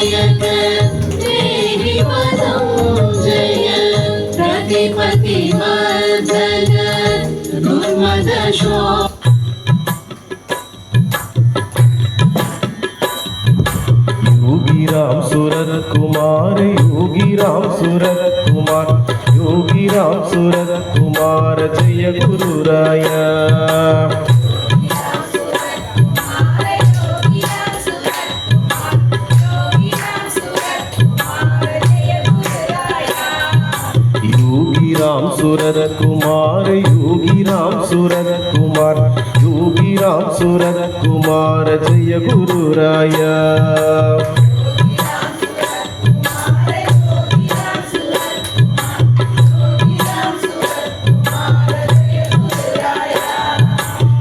नायक देहि पदं जय प्रतिपति वर्धन दुर्मदशो योगी राम सूरत कुमार योगी राम सूरत कुमार योगी राम सूरत कुमार जय गुरुराया योगी राम सूरत कुमार योगी राम सूरत कुमार योगी राम सूरत कुमार जय गुरुराया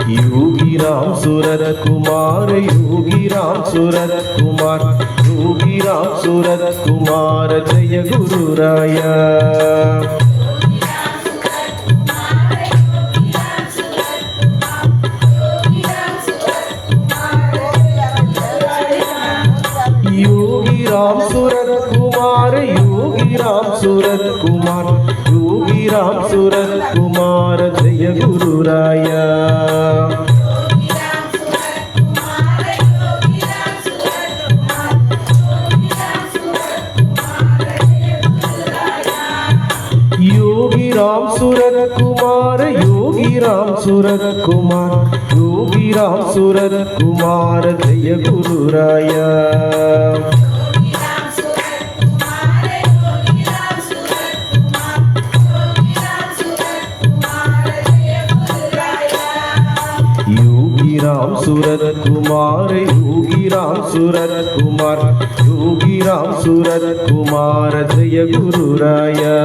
योगी राम सूरत कुमार योगी राम सूरत कुमार योगी राम सूरत कुमार जय गुरुराया योगी राम सूरत कुमार योगी राम सूरत कुमार योगी राम सूरत कुमार जय गुरुराया योगी राम सूरत कुमार योगी राम सूरत कुमार योगी राम सूरत कुमार जय गुरुराया योगी राम सूरत कुमार योगी राम सूरत कुमार योगी राम सूरत कुमार जय गुरुराया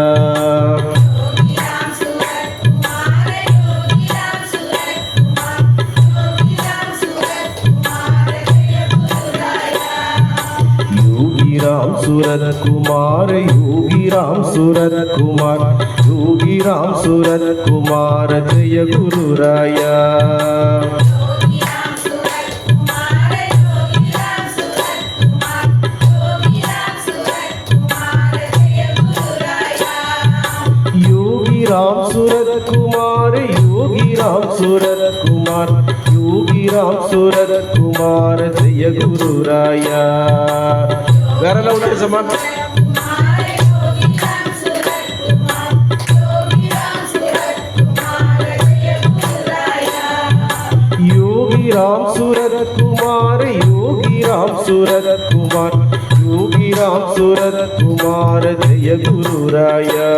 योगी राम सूरत कुमार योगी राम सूरत कुमार योगी राम सूरत कुमार जय गुरुराया योगी राम सूरत कुमार योगी राम सूरत कुमार योगी राम सूरत कुमार जय गुरुराया गारला उन्नति समान योगी राम सूरत कुमार योगी राम सूरत कुमार योगी राम सूरत कुमार जय गुरुराया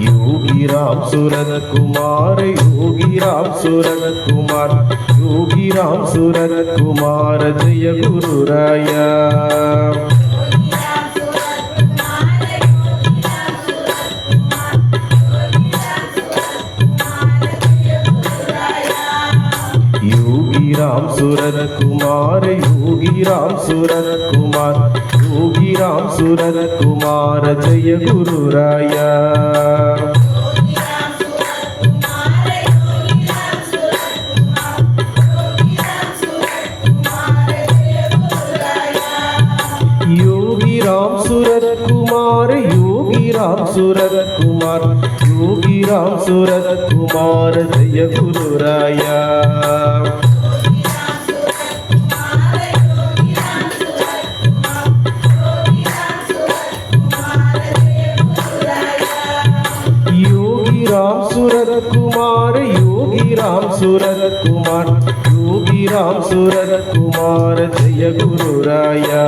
योगी राम सूरत कुमार योगी राम सूरत कुमार योगी राम सूरत कुमार जय गुरुराया योगी राम सूरत कुमार योगी राम सूरत कुमार योगी राम सूरत कुमार जय गुरुराया योगी राम सूरत कुमार योगी राम सूरत कुमार योगी राम सूरत कुमार जय गुरुराया योगी राम सूरत कुमार योगी राम सूरत कुमार योगी राम सूरत कुमार जय गुरुराया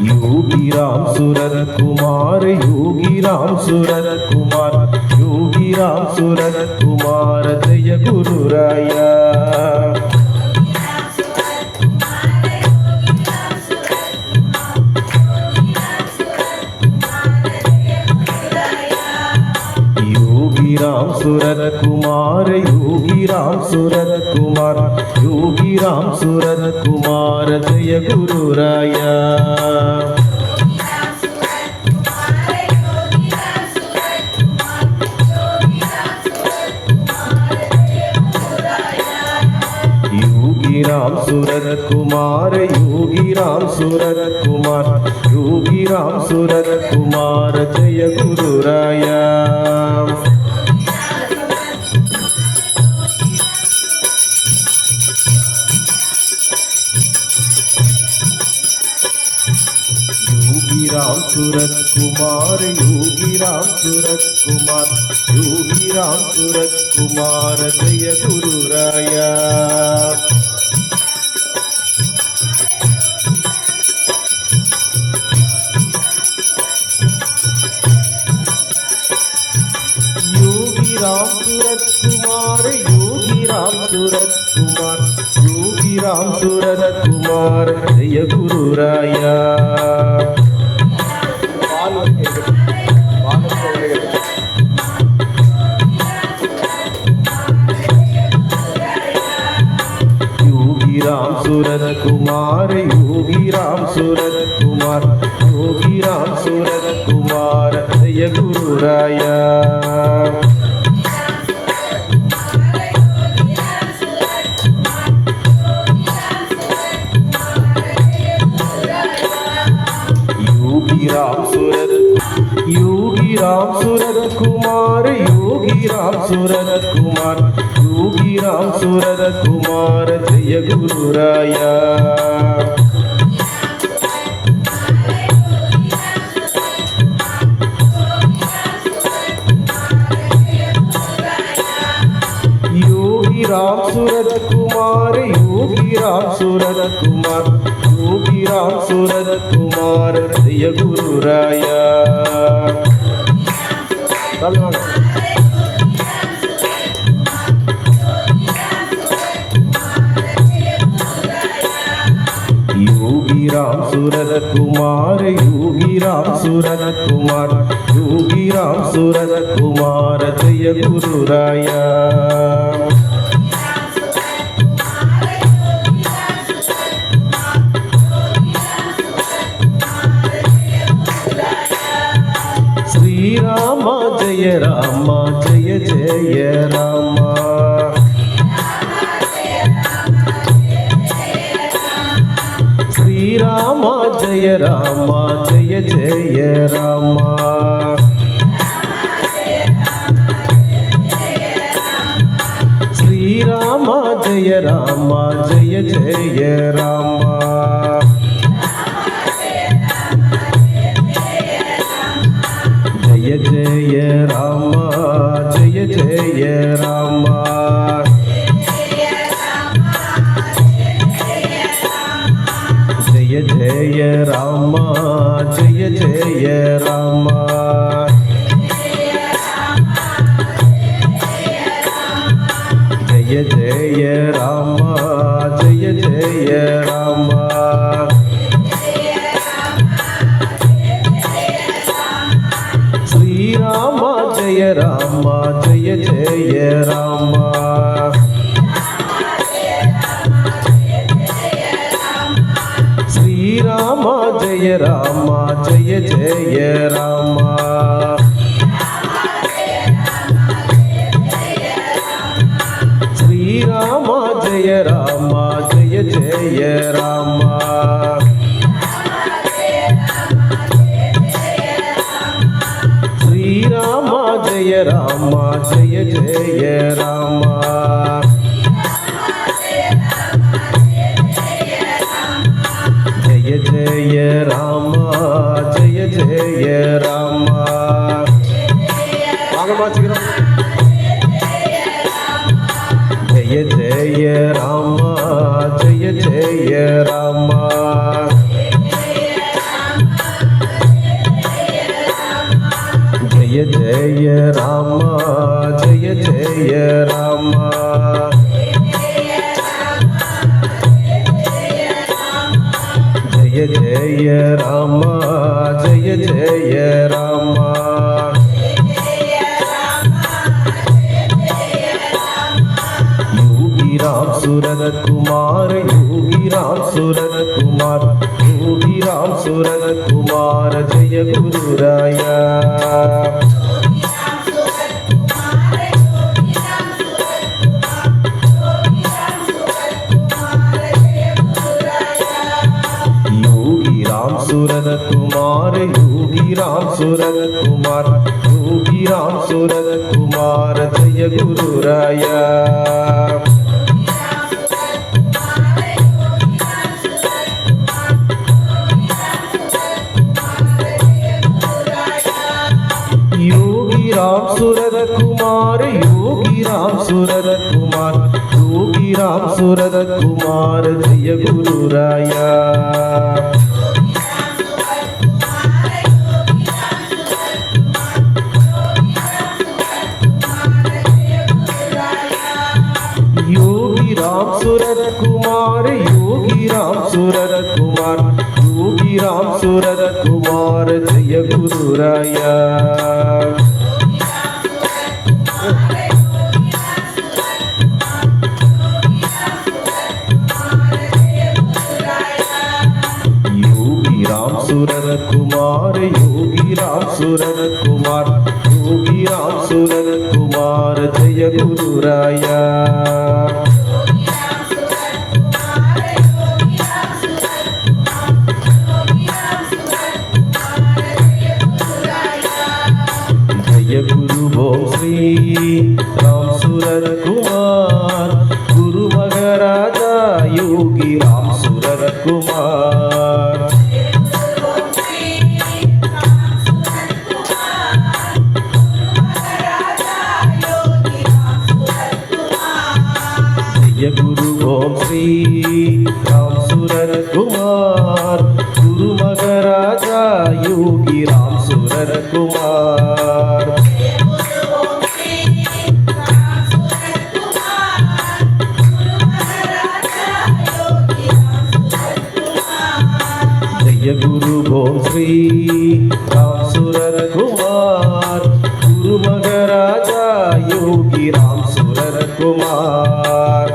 योगी राम सूरत कुमार योगी राम सूरत कुमार योगी राम सूरत कुमार जय गुरुराया योगी राम सूरत कुमार योगी राम सूरत कुमार योगी राम सूरत कुमार जय गुरुराया योगी राम सूरत कुमार योगी राम सूरत कुमार योगी राम सूरत कुमार जय गुरुराया योगी राम सूरत कुमार योगी राम सूरत कुमार योगी राम सूरत कुमार जय गुरुराया योगी राम सूरत कुमार योगी राम सूरत कुमार योगी राम सूरत कुमार जय गुरुराया योगी राम सूरत कुमार योगी राम सूरत कुमार योगी राम सूरत कुमार जय गुरुराया योगी राम सूरत कुमार योगी राम सूरत कुमार योगी राम सूरत कुमार जय गुरुराया योगी राम सूरत कुमार योगी राम सूरत कुमार योगी राम सूरत कुमार जय गुरुराया योगी राम सूरत कुमार योगी राम सूरत कुमार योगी राम सूरत कुमार जय गुरुराया श्री राम जय जय राम श्री राम जय जय राम श्री राम जय जय राम जय जय राम जय जय राम जय जय राम जय जय राम जय जय राम जय जय राम श्री राम जय जय राम श्री राम जय जय राम श्री राम जय जय राम श्री राम जय जय राम जय जय राम जय जय राम जय जय राम जय जय राम जय जय राम जय जय राम जय जय राम जय जय राम राम सूरत कुमार योगी राम सूरत कुमार योगी राम सूरत कुमार जय गुरुराया योगी राम सूरत कुमार योगी राम सूरत कुमार योगी राम सूरत कुमार जय गुरुराया योगी राम सूरत कुमार योगी राम सूरत कुमार योगी राम सूरत कुमार जय गुरुराया योगी राम सूरत कुमार योगी राम सूरत कुमार योगी राम सूरत कुमार जय गुरुराया योगी राम सूरत कुमार योगी राम सूरत कुमार योगी राम सूरत कुमार जय गुरुराया जय गुरु ओम श्री राम सूरत कुमार गुरु महाराजा योगी राम सूरत कुमार जय गुरु ओम श्री राम सूरत कुमार गुरु महाराजा योगी राम सूरत कुमार जय गुरु ओम श्री राम सूरत कुमार गुरु महाराजा योगी राम सूरत कुमार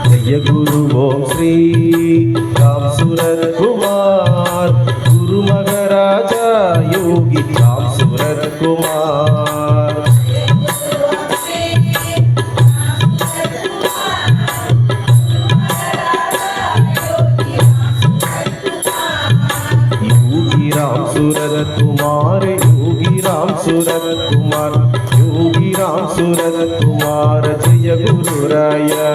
जय गुरु ओम श्री राम सूरत कुमार गुरु महाराजा योगी राम सूरत कुमार योगी राम सूरत कुमार योगी राम सूरत कुमार योगी राम सूरत कुमार जय गुरुराया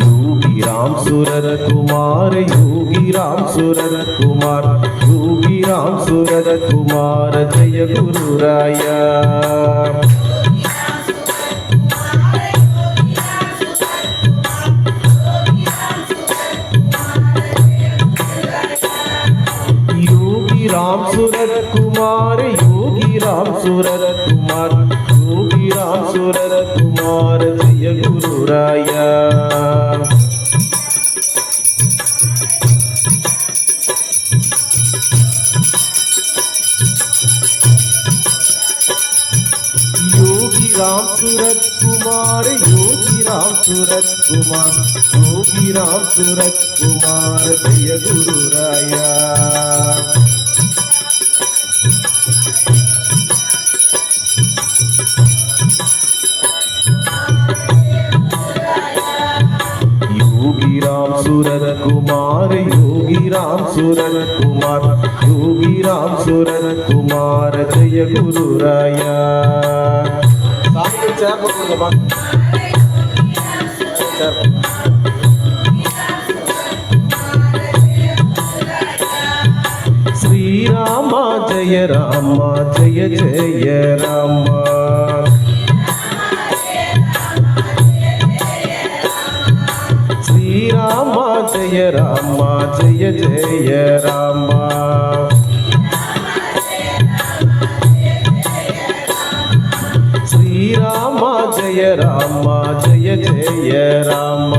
योगी राम सूरत कुमार योगी राम सूरत कुमार योगी राम सूरत कुमार जय गुरुराया योगी राम सूरत कुमार योगी राम सूरत कुमार योगी राम सूरत कुमार जय गुरुराया योगी राम सूरत कुमार योगी राम सूरत कुमार योगी राम सूरत कुमार जय गुरुराया योगी राम सूरत कुमार योगी राम सूरत कुमार योगी राम सूरत कुमार जय गुरुराया श्री राम जय राम जय जय राम श्री राम जय राम जय जय राम శ్రీరామ జయ రామ జయ జయ రామ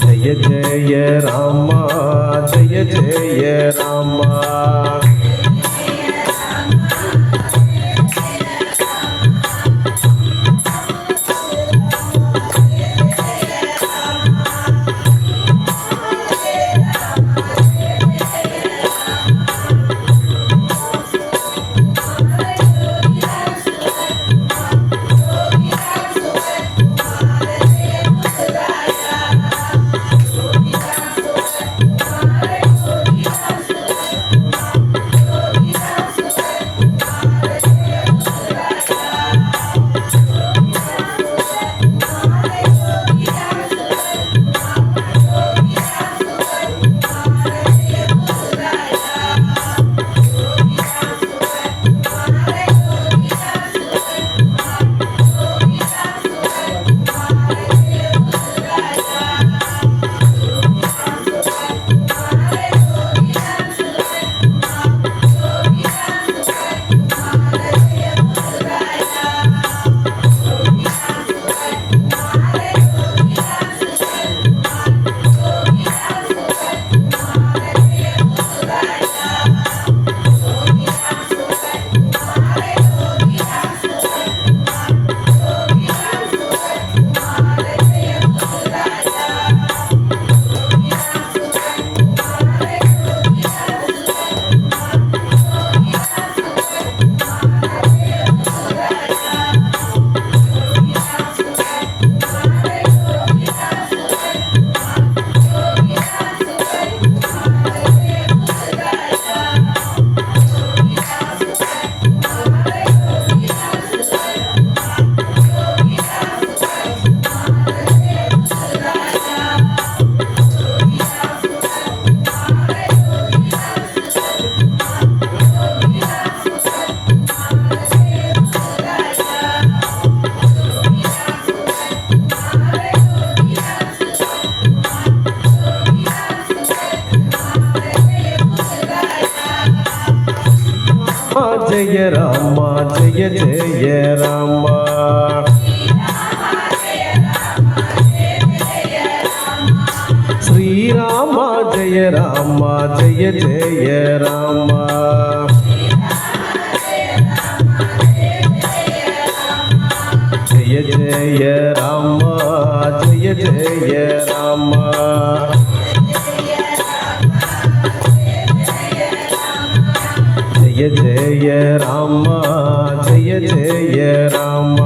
జయ జయ రామ జయ జయ రామ జయ రామ జయ జయ రామ శ్రీరామ జయ రామ జయ జయ రామ జయ జయ రామ జయ జయ రామ జయ జయ రామ జయ జయ రామ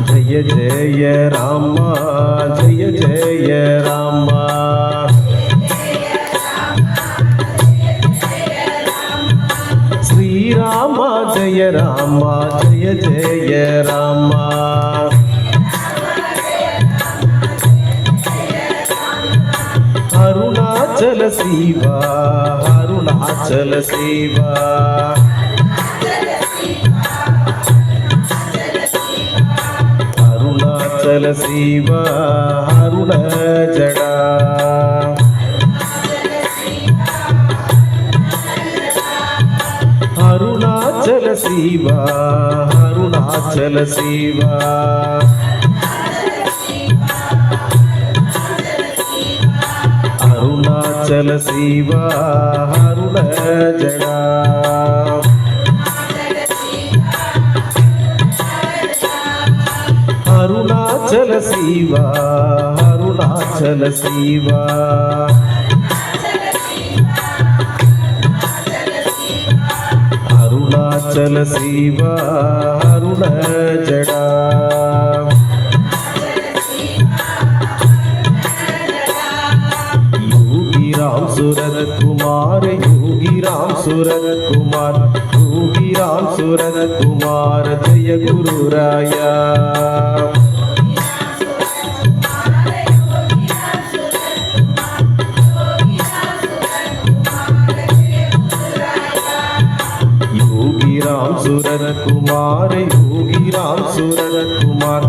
జయ జయ రామ జయ జయ రామ శ్రీరామ జయ రామ జయ జయ రామ అరుణాచల శివ అరుణాచల శివ అరుణాచల శివ అరుణ జడా అరుణాచల శివ అరుణాచల శివ అరుణాచల శివ అరుణ జడా అరుణాచల శివ అరుణాచల శివ అరుణాచల శివ అరుణ జడా राम सूरत कुमार योगी राम सूरत कुमार योगी राम सूरत कुमार जय गुरु राया योगी राम सूरत कुमार योगी राम सूरत कुमार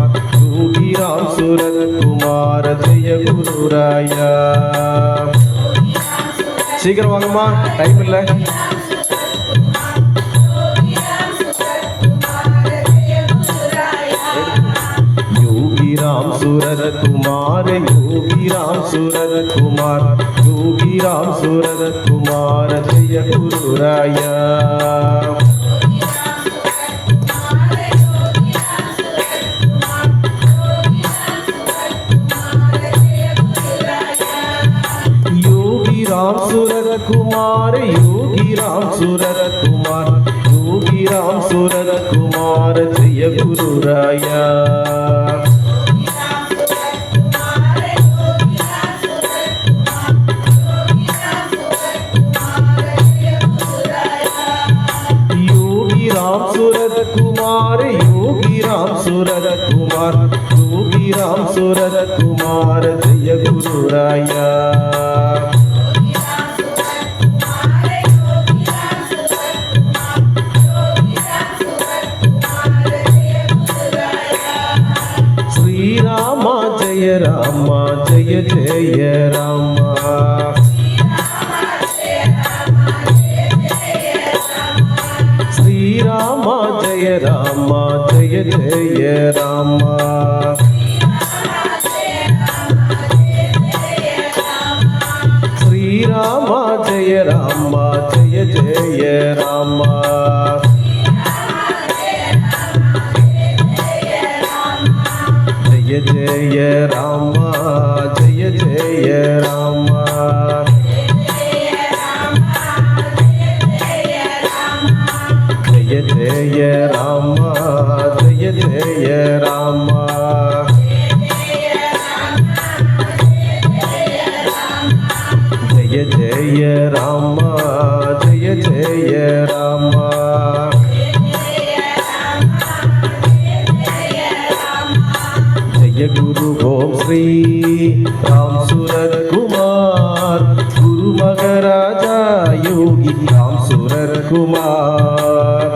யோகி ராம் சூரத் குமார ஜெய குருராயா. சீக்கிரம் வாங்கம்மா, டைம் இல்லை. योगी राम सूरत कुमार, योगी राम सूरत कुमार, योगी राम सूरत कुमार जय गुरुराया. योगी राम सूरत कुमार, योगी राम सूरत कुमार, योगी राम सूरत कुमार जय गुरुराया. योगी राम सूरत कुमार, योगी राम सूरत कुमार, योगी राम सूरत कुमार जय गुरुराया. श्री राम जय राम जय जय राम. श्री राम जय राम जय जय राम. श्री राम जय राम जय जय राम. जय जय राम जय जय राम. जय जय राम जय जय राम. जय जय राम जय जय राम. जय गुरु ओम श्री राम सूरत कुमार, गुरु मगराजा योगी राम सूरत कुमार.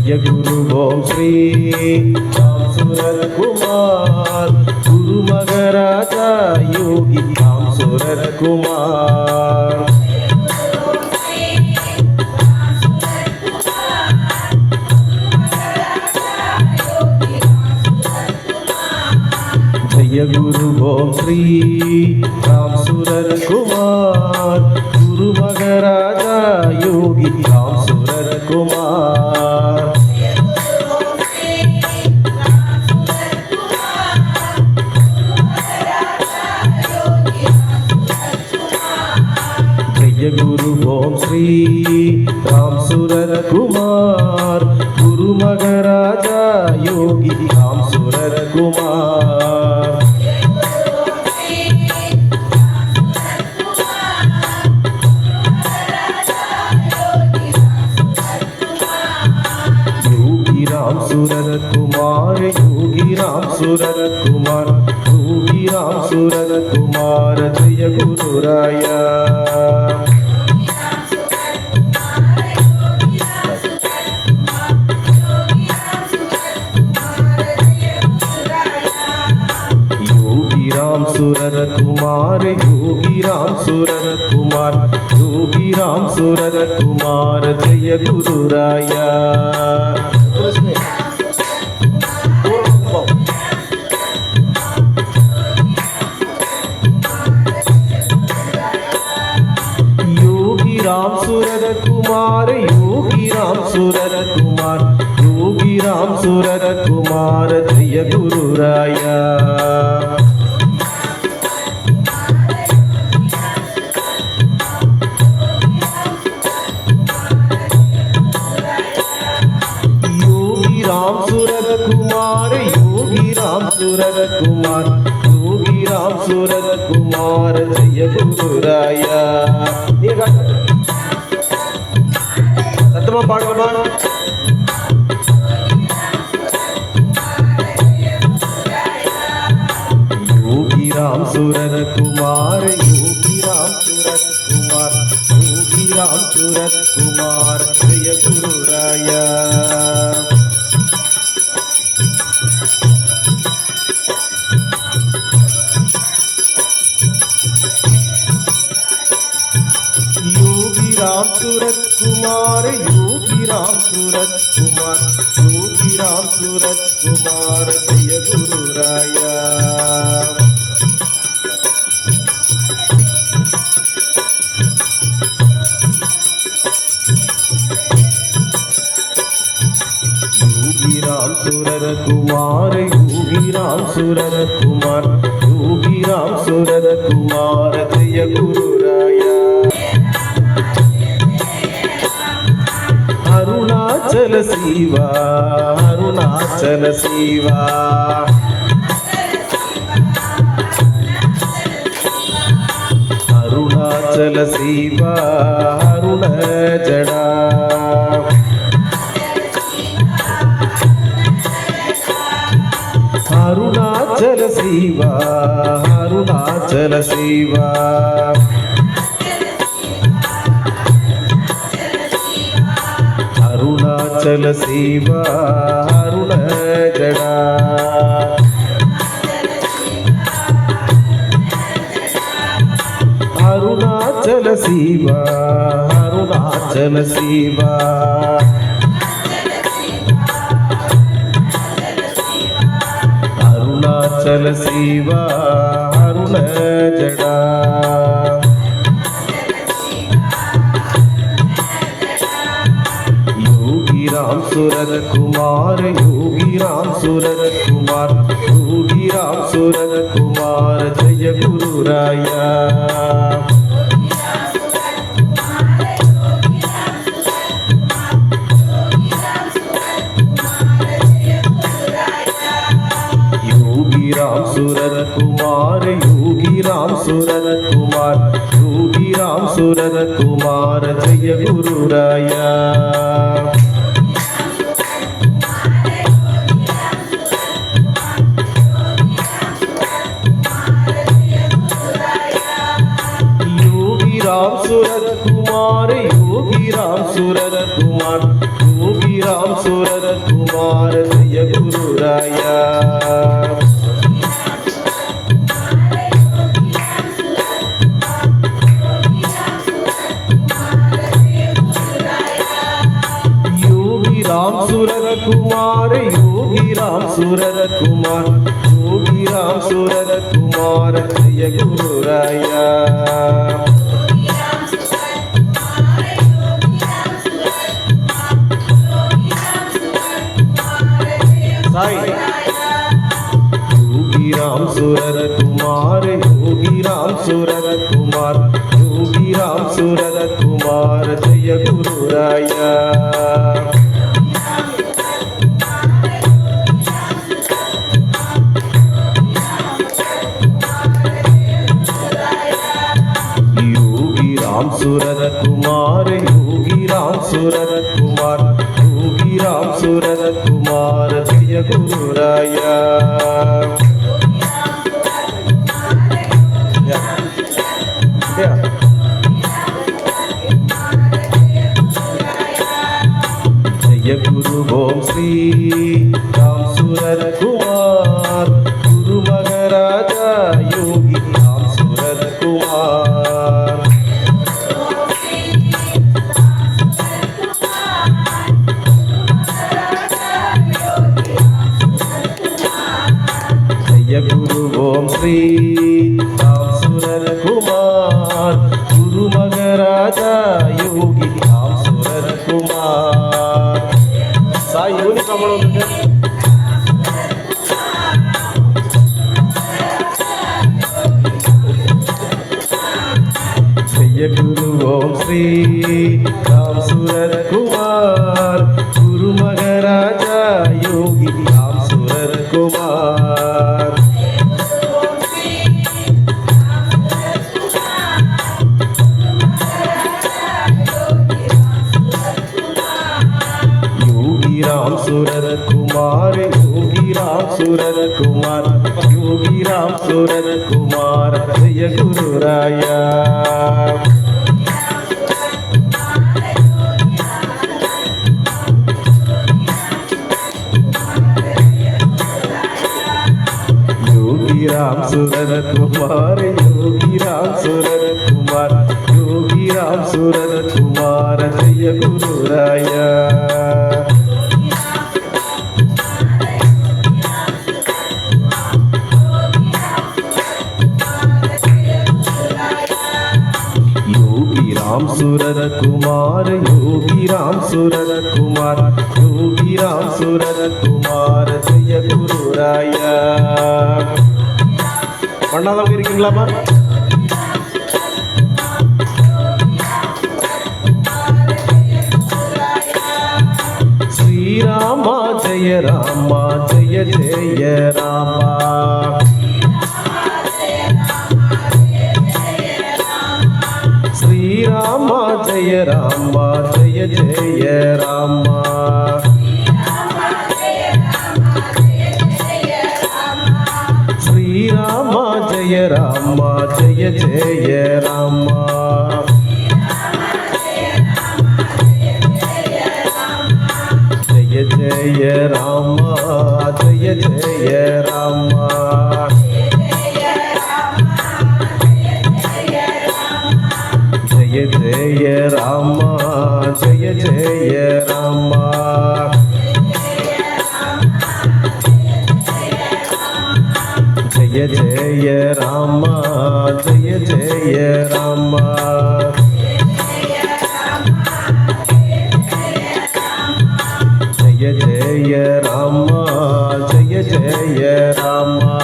जय गुरु ओम श्री राम सूरत कुमार, गुरु मगराजा योगी राम सूरत कुमार. जय गुरु ओम श्री राम सूरत कुमार, गुरु मगराजा योगी राम सूरत कुमार. जय गुरु ओम श्री राम सूरत कुमार, गुरु मगराजा योगी राम सूरत कुमार. योगी राम सूरत कुमार, योगी राम सूरत कुमार, योगी राम सूरत कुमार जय गुरुराया. योगी राम सूरत कुमार, योगी राम सूरत कुमार, योगी राम सूरत कुमार जय गुरुराया. योगी राम सूरत कुमार, योगी राम सूरत कुमार, योगी राम सूरत कुमार जय गुरुराया. योगी राम सूरत कुमार, योगी राम सूरत कुमार, योगी राम सूरत कुमार जय गुरुराया. சத்தமா பாடுங்கம்மா. योगी राम सूरत कुमार, योगी राम सूरत कुमार, सूरत कुमार जय गुरुराया योगी राम सूरत कुमार योगी राम सूरत कुमार योगी राम सूरत कुमार जय गुरुराया योगी राम सूरत कुमार योगी राम सूरत कुमार योगी राम सूरत कुमार जय गुरुराया अरुणाचल शिवा अरुणाचल शिवा अरुणाचल शिवा अरुण जड़ा अरुणाचल शिवा अरुणाचल शिवा अरुणाचल शिवा अरुण जड़ा अरुणाचल शिवा अरुणाचल शिवा अरुणाचल शिवा अरुण जड़ा योगी राम सूरत कुमार योगी राम सूरत कुमार योगी राम सूरत कुमार जय गुरुराया योगी राम सूरत कुमार योगी राम सूरत कुमार योगी राम सूरत कुमार जय गुरुराया योगी राम सूरत कुमार योगी राम सूरत कुमार योगी राम सूरत कुमार जय गुरुराया योगी राम सूरत कुमार योगी राम सूरत कुमार योगी राम सूरत कुमार जय गुरुराया योगी राम सूरत कुमार योगी राम सूरत कुमार योगी राम सूरत कुमार जय गुरुराया योगी राम सूरत कुमार योगी राम सूरत कुमार योगी राम सूरत कुमार जय गुरुराया जय गुरु ओम श्री राम सूरत कुमार गुरु महाराजा योगी राम सूरत कुमार जय गुरु ओम श्री राम सूरत कुमार गुरु महाराजा योगी राम सूरत कुमार साई योनि प्रमाण जय गुरु ओम श्री राम सूरत कुमार गुरु महाराजा योगी राम सूरत कुमार योगी राम सूरत कुमार योगी राम सूरत कुमार योगी राम सूरत कुमार जय गुरुराया राम सूरत कुमार योगी राम सूरत कुमार योगी राम सूरत कुमार जय गुरुराया राम सूरत कुमार योगी राम सूरत कुमार योगी राम सूरत कुमार जय गुरुराया பண்ணாதவங்க இருக்கீங்களாமா ஸ்ரீராமா ஜெய ராமா ஜெய ஜெய ராமா श्रीरामा जय रामा जय जय रामा श्रीरामा जय रामा जय जय रामा जय जय रामा जय जय रामा जय जय रामा जय जय रामा जय जय रामा जय जय रामा जय जय रामा जय जय रामा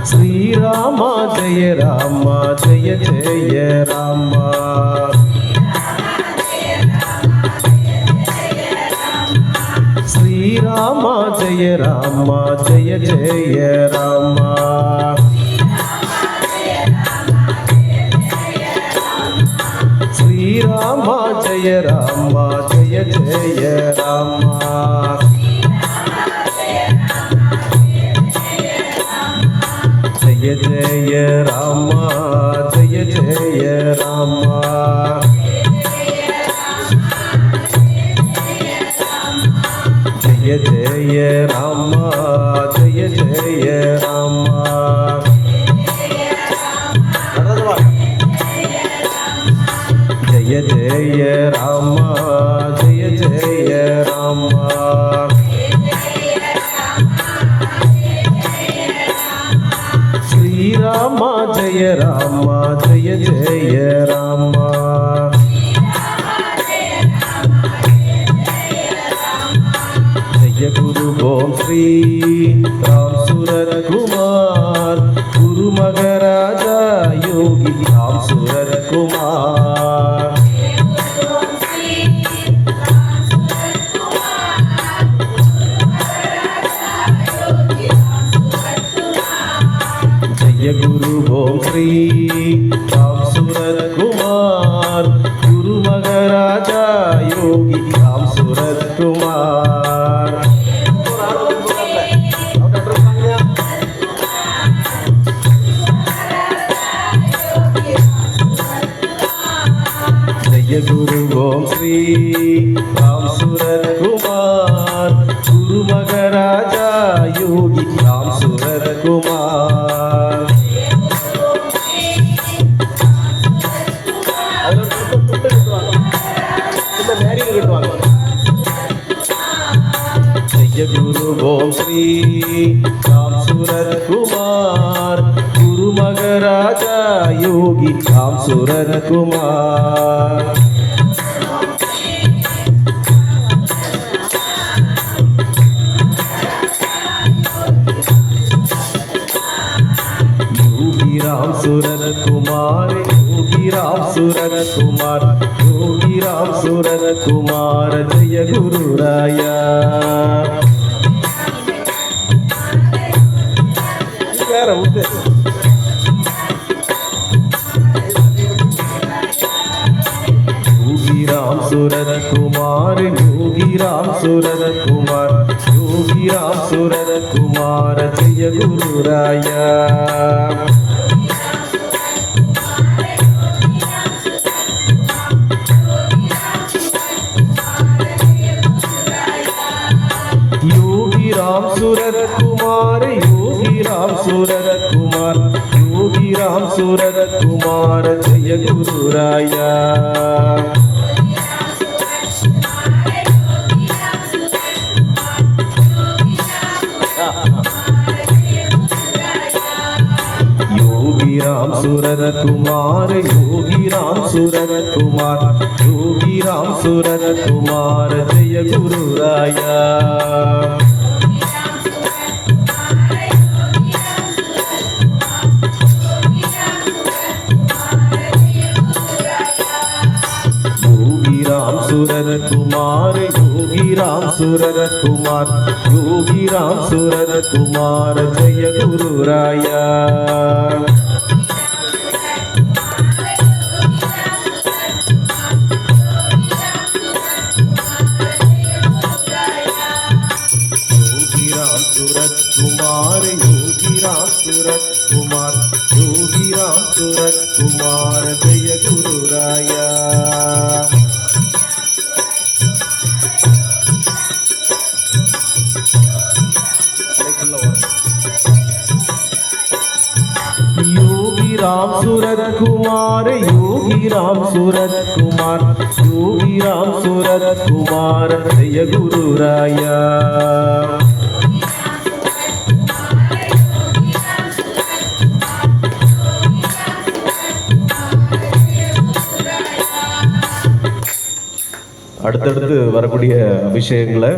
श्रीरामा जय रामा जय जय रामा श्रीरामा जय रामा जय जय रामा श्रीरामा जय रामा जय जय रामा जय जय रामा जय जय रामा जय जय रामा जय जय रामा जय जय रामा जय जय रामा श्रीरामा जय रामा जय जय रामा जय गुरु ओम श्री राम सूरत कुमार गुरु मगराजा योगी राम सूरत कुमार जय गुरु ओम श्री राम सूरत कुमार गुरु मगराजा योगी राम सूरत कुमार जय गुरु ओम श्री राम सूरत कुमार गुरु मगराजा योगी राम सूरत कुमार जय गुरु ओम श्री राम सूरत कुमार गुरु मगराजा योगी राम सूरत कुमार योगी राम सूरत कुमार योगी राम सूरत कुमार योगी राम सूरत कुमार जय गुरुराया योगी राम सूरत कुमार योगी राम सूरत कुमार योगी राम सूरत कुमार जय गुरुराया सूरत कुमार योगी राम सूरत कुमार योगी राम सूरत कुमार जय गुरुराया योगी राम सूरत कुमार योगी राम सूरत कुमार योगी राम सूरत कुमार जय गुरुराया योगी राम सूरत कुमार योगी राम सूरत कुमार योगी राम सूरत कुमार जय गुरुराया कुमार योगी राम सूरत कुमार योगी राम सूरत कुमार जय गुरुराया योगी राम सूरत कुमार योगी राम सूरत कुमार योगी राम सूरत कुमार जय गुरुराया அடுத்தடுத்து வரக்கூடிய அபிஷேகங்களை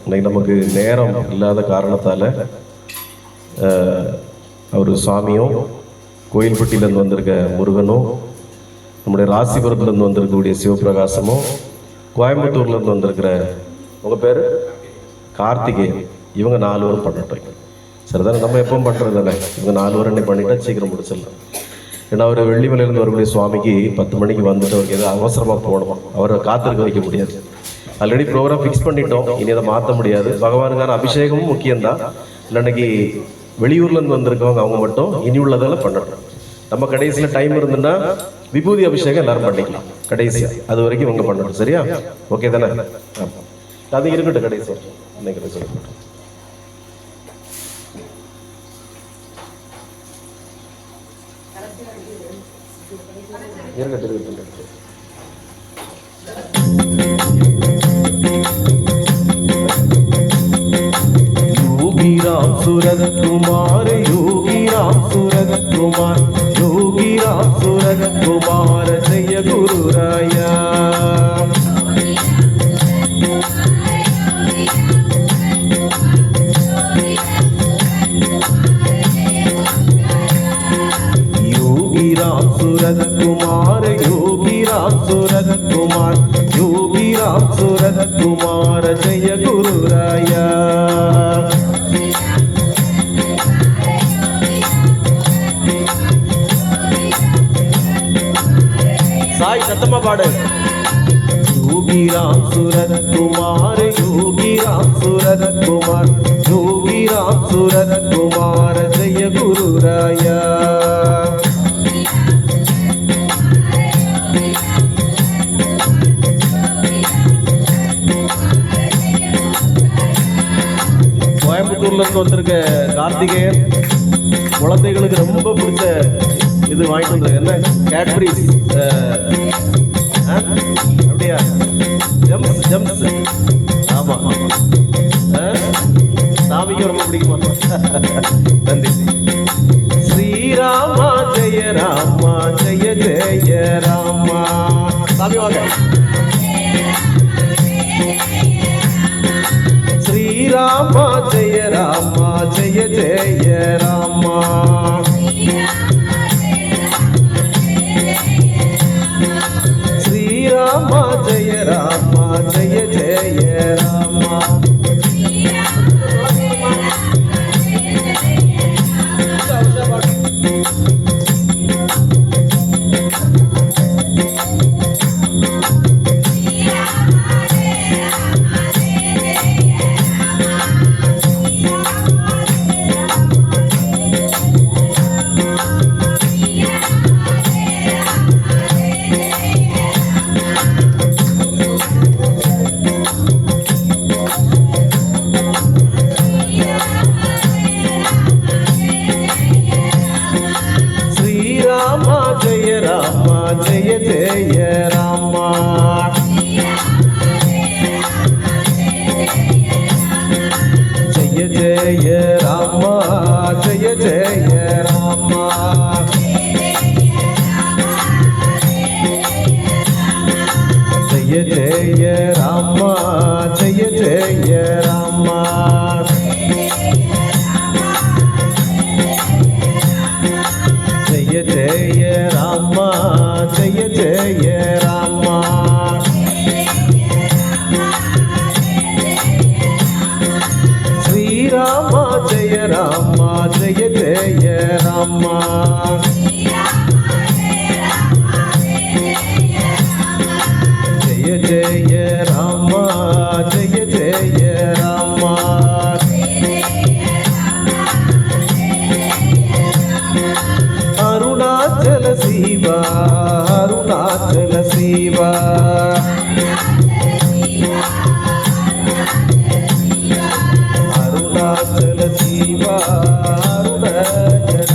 இன்னைக்கு நமக்கு நேரம் இல்லாத காரணத்தால் அவர் சுவாமியும் கோயில்பட்டியிலேருந்து வந்திருக்க முருகனும் நம்முடைய ராசிபுரத்துலேருந்து வந்திருக்கக்கூடிய சிவபிரகாசமும் கோயம்புத்தூர்லேருந்து வந்திருக்கிற உங்கள் பேர் கார்த்திகேயன் இவங்க 4 பேரும் பண்ணட்டும் சரிதானே நம்ம எப்பவும் பண்ணுறது தானே இவங்க 4 பேரும் என்ன பண்ணிட்டா சீக்கிரம் முடிச்சிடலாம் ஏன்னா அவர் வெள்ளிமலையிலேருந்து வரக்கூடிய சுவாமிக்கு 10 மணிக்கு வந்துட்டு அவருக்கு எதாவது அவசரமாக போகணும் அவரை காத்திருக்க வைக்க முடியாது ஆல்ரெடி ப்ரோக்ராம் ஃபிக்ஸ் பண்ணிட்டோம் இனி அதை மாற்ற முடியாது பகவானுக்கான அபிஷேகமும் முக்கியம்தான் இல்லை அன்றைக்கி வெளியூர்லேருந்து வந்திருக்கவங்க அவங்க மட்டும் இனி உள்ளதெல்லாம் பண்ணட்டும் நம்ம கடைசியில் டைம் இருந்துன்னா விபூதி அபிஷேகம் எல்லாரும் பண்ணிக்கலாம் கடைசியாக அது வரைக்கும் இவங்க பண்ணட்டும் சரியா ஓகே தானே ஆமாம் அது இருக்கட்டும் கடைசி இன்னைக்கு சொல்லப்பட்டோம் योगी राम सूरत कुमार योगी राम सूरत कुमार योगी राम सूरत कुमार जय गुरुराया योगी राम सूरत कुमार योगी राम सूरत कुमार योगी राम सूरत कुमार जय गुरुराया साई सतमा पाड़ योगी राम सूरत कुमार योगी राम सूरत कुमार योगी राम सूरत कुमार जय गुरुराया கோயம்புத்தூர்ல இருந்து வந்திருக்க கார்த்திகேயன் குழந்தைகளுக்கு ரொம்ப பிடிச்ச இது வாங்கிட்டு வந்தது என்ன கேட்பரிஸ் அப்படியா ஜம்ஸ் ஜம்ஸ் ஆமா சாமிக்கு ரொம்ப பிடிக்குமா நன்றி ஸ்ரீராமா ஜெய ராமா ஜெய ஜெய ராமா சாமி வாங்க श्रीरामा जय रामा जय जय रामा श्रीरामा जय रामा जय जय रामा జయ రామ జయ జయ రామ జయ జయ రామ జయ జయ రామ జయ జయ రామ జయ జయ రామ జయ జయ రామ శ్రీరామ జయ రామ జయ జయ రామ జయ జయ రామ జయ జయ రామ అరుణాచల శివ అరుణాచల శివ అరుణాచల శివ అరుణాచల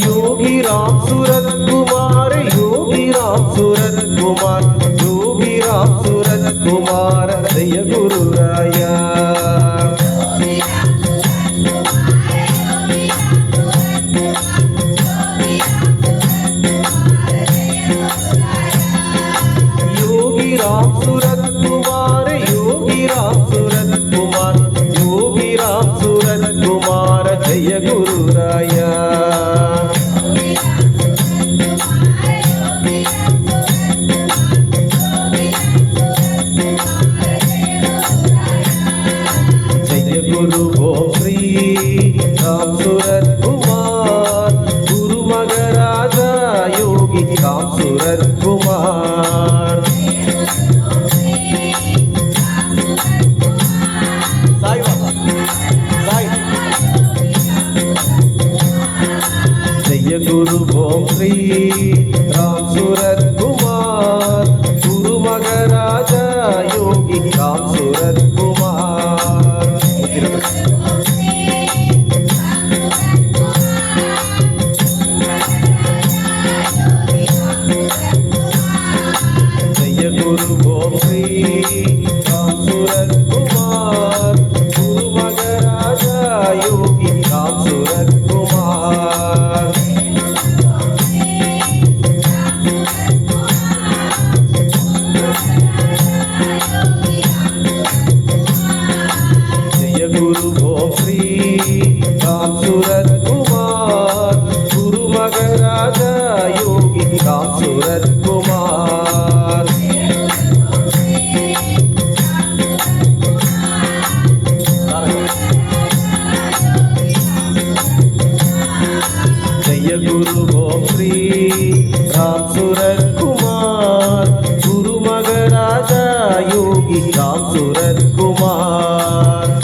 योगी राम सूरत कुमार योगी राम सूरत कुमार योगी राम सूरत कुमार जय गुरु राया योगी राम सूरत कुमार योगी राम सूरत कुमार योगी राम सूरत कुमार जय गुरु राया गुरु ओम श्री राम सूरत कुमार गुरु मगराजा योगी राम सूरत कुमार साई बाबा साई जय गुरु ओम श्री राम सूरत कुमार गुरु मगराजा योगी राम सूरत कुमार जय गुरु ओम श्री राम सूरत कुमार गुरु मगराजा योगी राम सूरत कुमार जय गुरु ओम श्री राम सूरत कुमार गुरु मगराजा योगी राम सूरत कुमार जय गुरु ओम श्री राम सूरत कुमार गुरु मगराजा योगी राम सूरत कुमार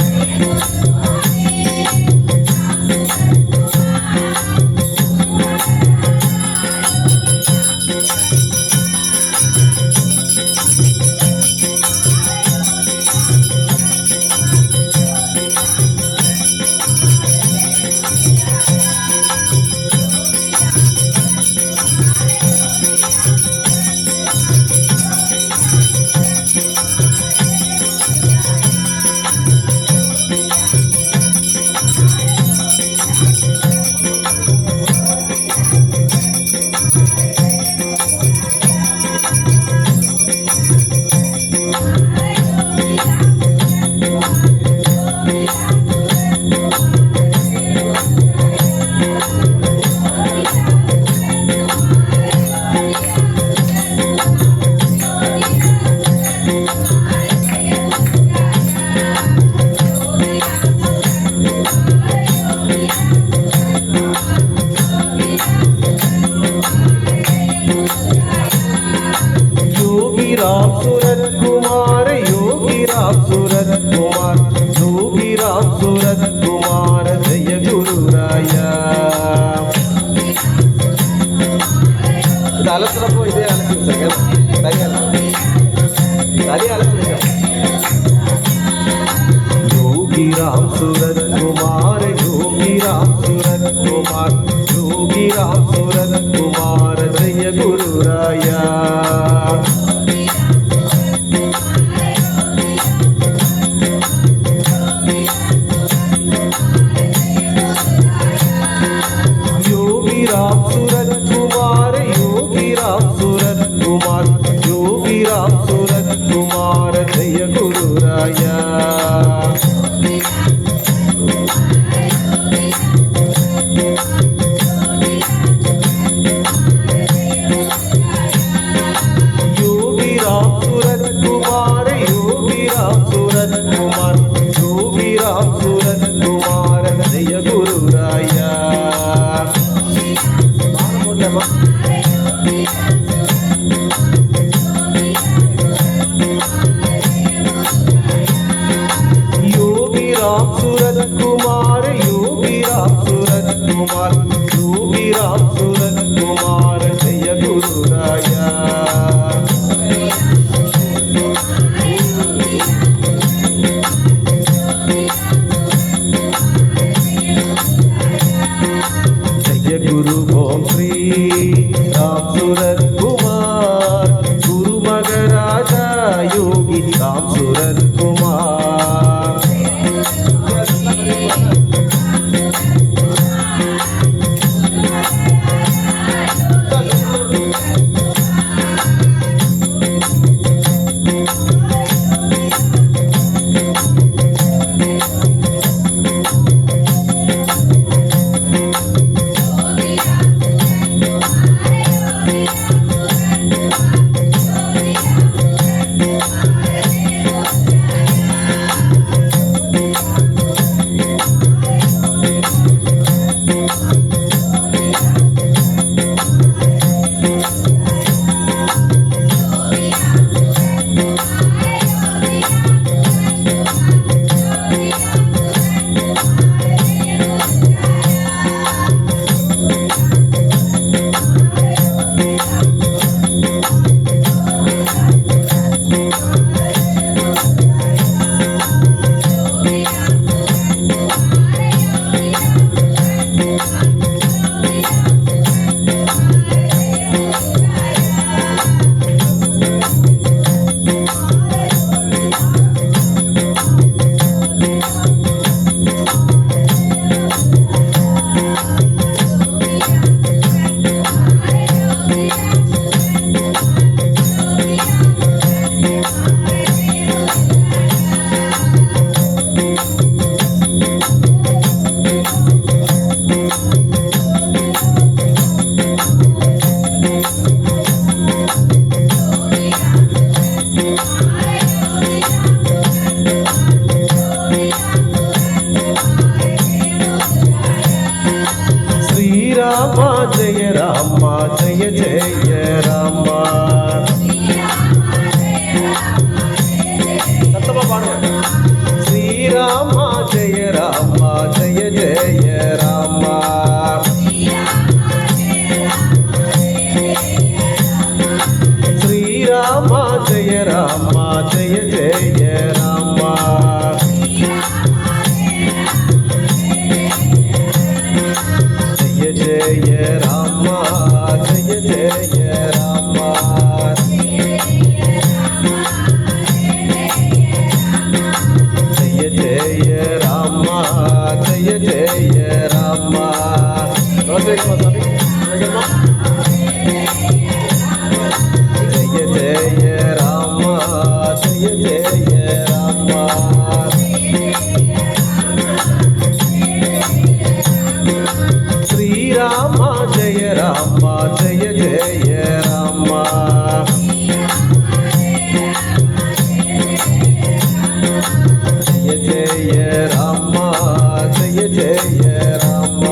राम सूरत कुमार, योगी राम सूरत कुमार, योगी राम सूरत कुमार, जय गुरु राया। योगी राम सूरत कुमार, योगी राम सूरत कुमार, योगी राम सूरत कुमार, जय गुरु राया। योगी राम सूरत कुमार, योगी राम सूरत कुमार, योगी राम सूरत कुमार, जय गुरु राया। योगी राम सूरत कुमार, योगी राम सूरत कुमार, योगी राम सूरत कुमार, जय गुरु राया। जय गुरु ओम श्री राम सूरत कुमार, गुरु मगराजा योगी राम सूरत कुमार। राम जय राम जय जय राम। श्री राम जय राम जय जय राम। श्री राम जय राम जय जय राम। जय जय राम जय जय राम। जय जय राम जय जय राम। जय जय राम जय जय राम। श्री राम जय राम जय जय राम। जय जय राम जय जय राम।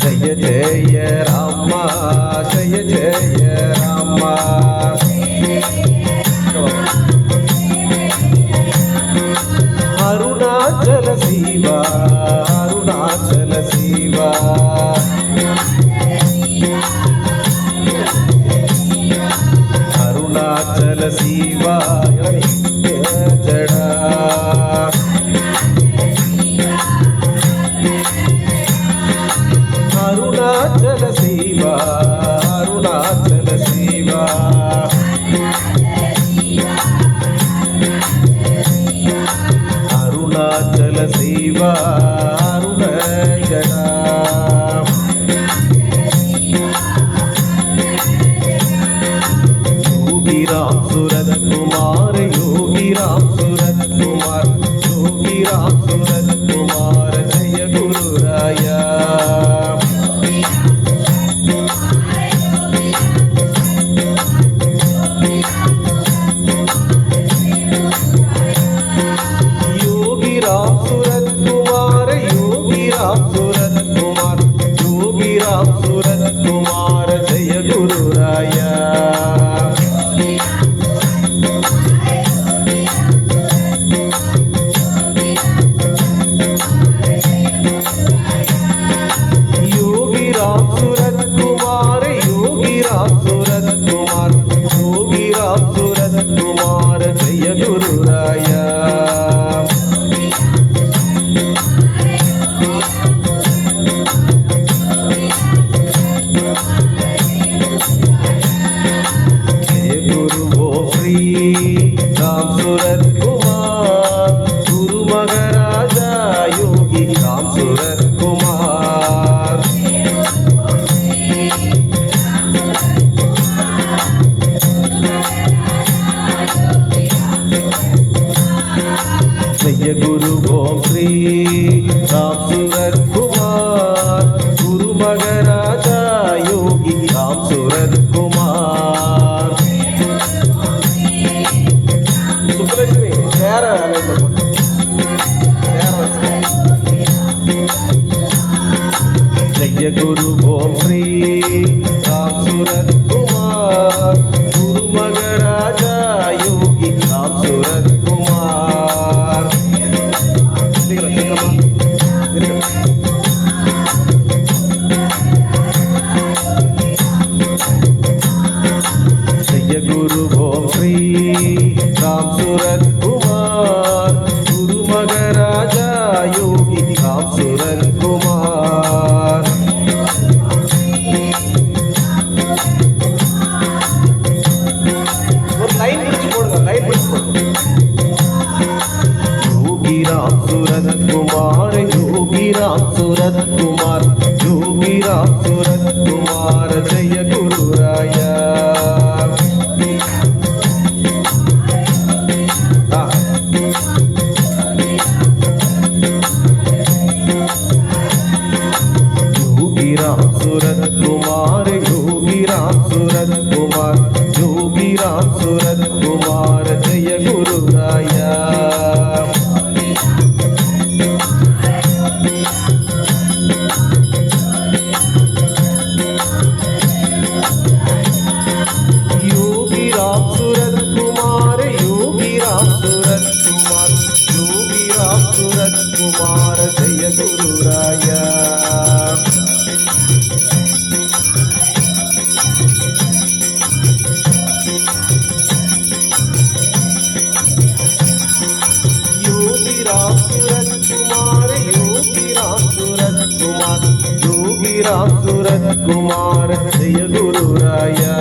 जय जय राम जय जय राम। अरुणाचल शिवा अरुणाचल शिवा। अरुणाचल शिवाय जडा अरुणाचल शिवा अरुणाचल शिवा अरुणाचल शिवा अरुण जडा योगी राम सूरत कुमार योगी राम सूरत कुमार योगी राम सूरत कुमार जय गुरुराया योगी राम सूरत कुमार योगी राम सूरत कुमार योगी राम सूरत कुमार जय गुरुराया योगी राम सूरत कुमार योगी राम सूरत कुमार योगी राम सूरत कुमार जय गुरुराया जय गुरु वो श्री राम सूरत कुमार गुरु महाराजा योगी राम सूरत कुमार जय गुरु ओम श्री राम सूरत कुमार गुरु महाराजा योगी राम सूरत कुमार सुखलक्ष्मी जय गुरु ओम श्री राम सूरत कुमार गुरु महाराजा योगी राम सूरत कुमार जय गुरु ओम श्री राम सूरत कुमार गुरु महाराजा योगी राम सूरत कुमार योगी राम सूरत कुमार योगी राम सूरत कुमार योगी राम सूरत कुमार जय गुरुराया योगी राम सूरत कुमार योगी राम सूरत कुमार योगी राम सूरत कुमार जय गुरुराया योगी राम सूरत कुमार योगी राम सूरत कुमार योगी राम सूरत कुमार जय गुरुराया योगी राम सूरत कुमार योगी राम सूरत कुमार योगी राम सूरत कुमार जय गुरुराया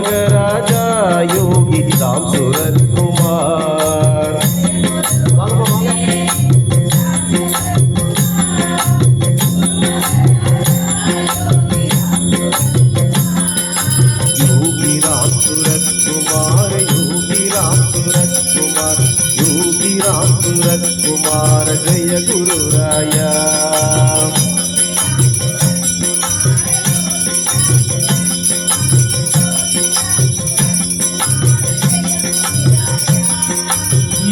மகராஜா யோகி ராம் சுரத்குமார். யோகி ராம் சுரத்குமார், யோகி ராம் சுரத்குமார், யோகி ராம் சுரத்குமார், ஜெய குருராயா.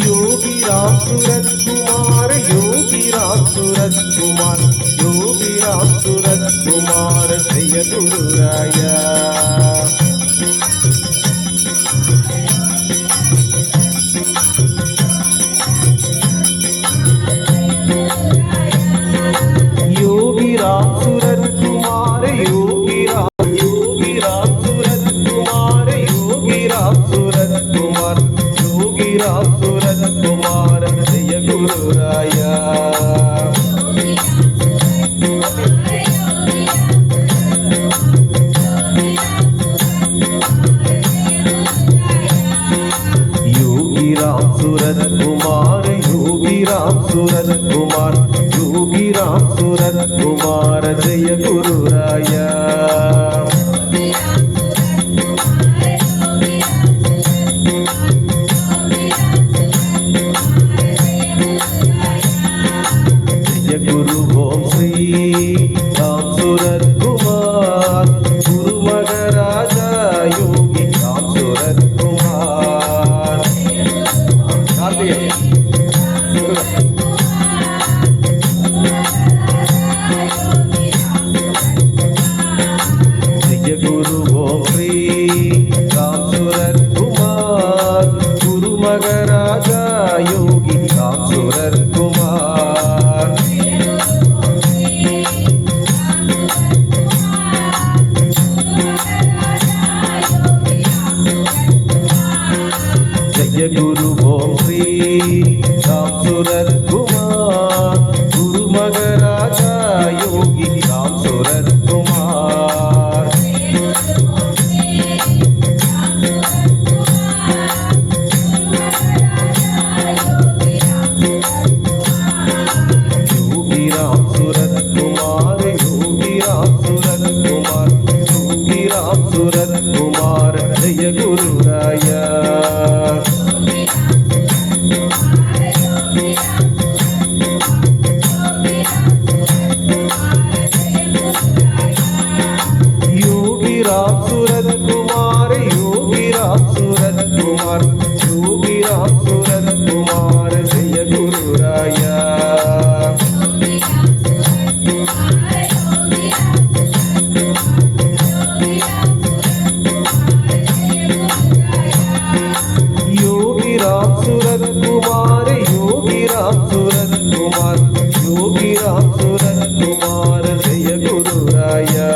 योगी राम सूरत कुमार, योगी राम सूरत कुमार, योगी राम सूरत कुमार, जय गुरुराया. योगी राम सूरत कुमार, योगी राम सूरत कुमार, योगी राम सूरत कुमार, योगी राम सूरत कुमार, जय गुरुराया. योगी राम सूरत कुमार, योगी राम सूरत कुमार, योगी राम सूरत कुमार, जय गुरुराया. जय गुरु ओम श्री राम सूरत कुमार, गुरु मगराजा योगी राम सूरत कुमार. जय गुरु ओम श्री राम सूरत कुमार, गुरु मगराजा योगी राम सूरत कुमार. जय गुरु ओम श्री राम सूरत कुमार, गुरु मगराजा योगी राम सूरत कुमार. योगी राम सूरत कुमार, योगी राम सूरत कुमार, योगी राम सूरत कुमार, जय गुरुराया. योगी राम सूरत कुमार, योगी राम सूरत कुमार, योगी राम सूरत कुमार, जय गुरुराया. योगी राम सूरत कुमार, योगी राम सूरत कुमार, योगी राम सूरत कुमार, जय गुरुराया.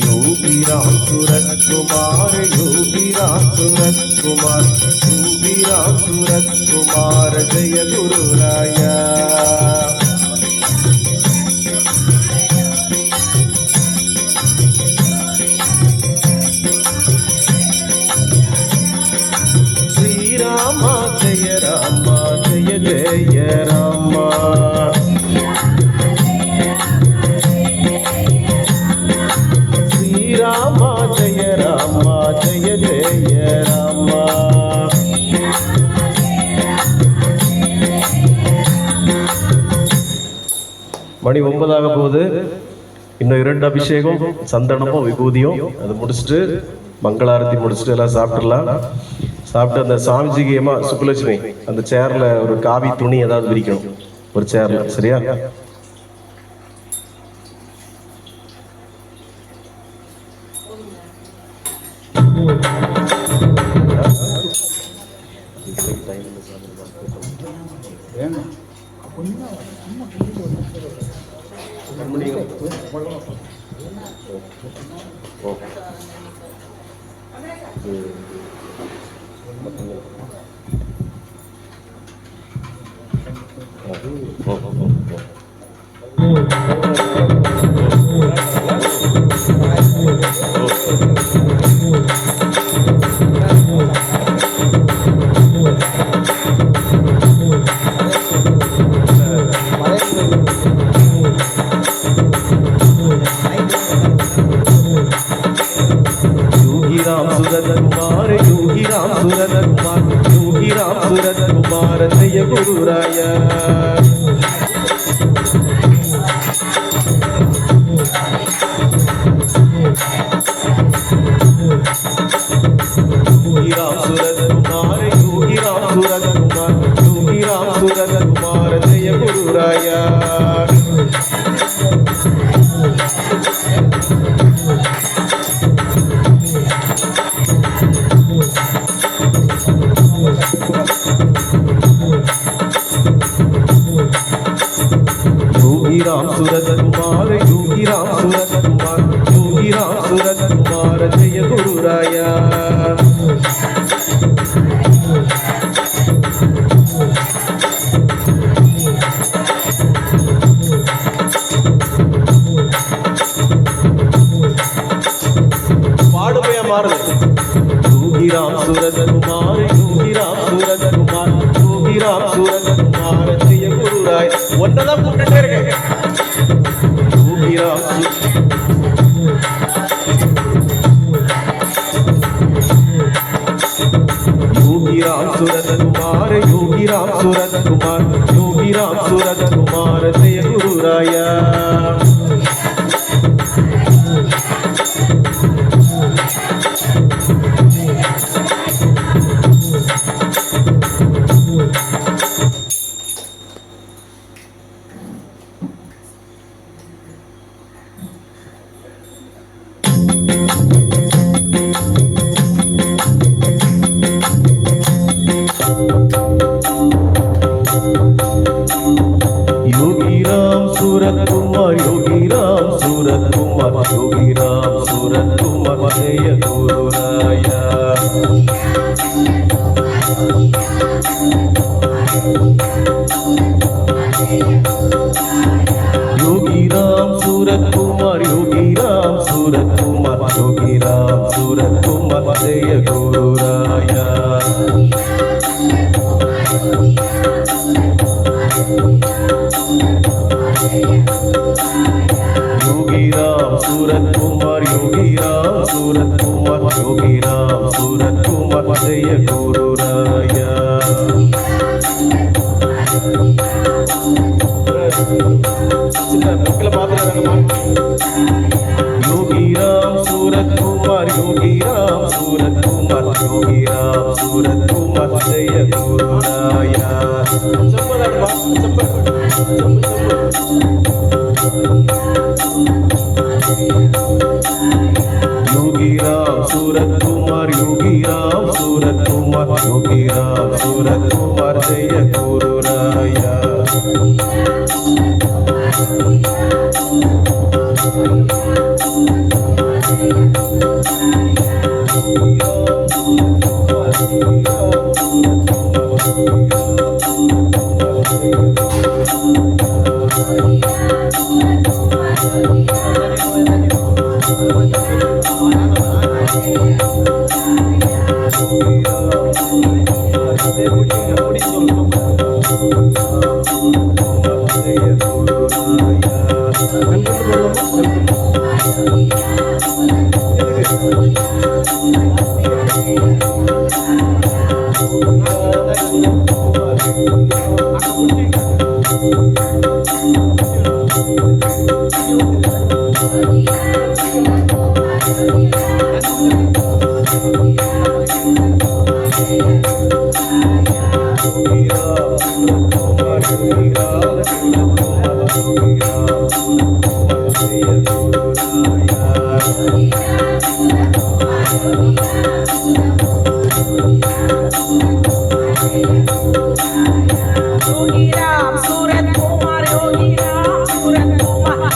योगी राम सूरत कुमार, योगी राम सूरत कुमार, योगी राम सूरत कुमार, जय गुरुराया. श्री राम जय राम, जय जय राम. श्री राम जय राम, जय जय राम. மணி 9 போகுது. இன்னும் 2 அபிஷேகம், சந்தனமும் விபூதியும் அது முடிச்சுட்டு மங்களாரத்தி முடிச்சுட்டு எல்லாம் சாப்பிட்டுலாம். சாப்பிட்டு அந்த சாமிஜிக்கு ஏமா சுப்புலட்சுமி அந்த சேர்ல ஒரு காவி துணி ஏதாவது விரிக்கணும் ஒரு சேர்ல, சரியா? कुमार जय गुरुराया योगी राम सूरत कुमार जय गुरुराया राम सूरत कुमार योगी राम सूरत कुमार जय गुरुराया पाड़ुपया मारु योगी राम सूरत कुमार योगी राम सूरत कुमार जय गुरुराय ஒன்னதான் கூப்பிட்டுட்டே இருக்கேன் योगी राम सूरत कुमार जय गुरुराया योगी राम सूरत कुमार जय गुरुराया योगी राम सूरत कुमार जय गुरुराया योगी राम सूरत कुमार जय गुरुराया योगी राम सूरत कुमार जय गुरुराया योगी राम सूरत कुमार जय गुरुराया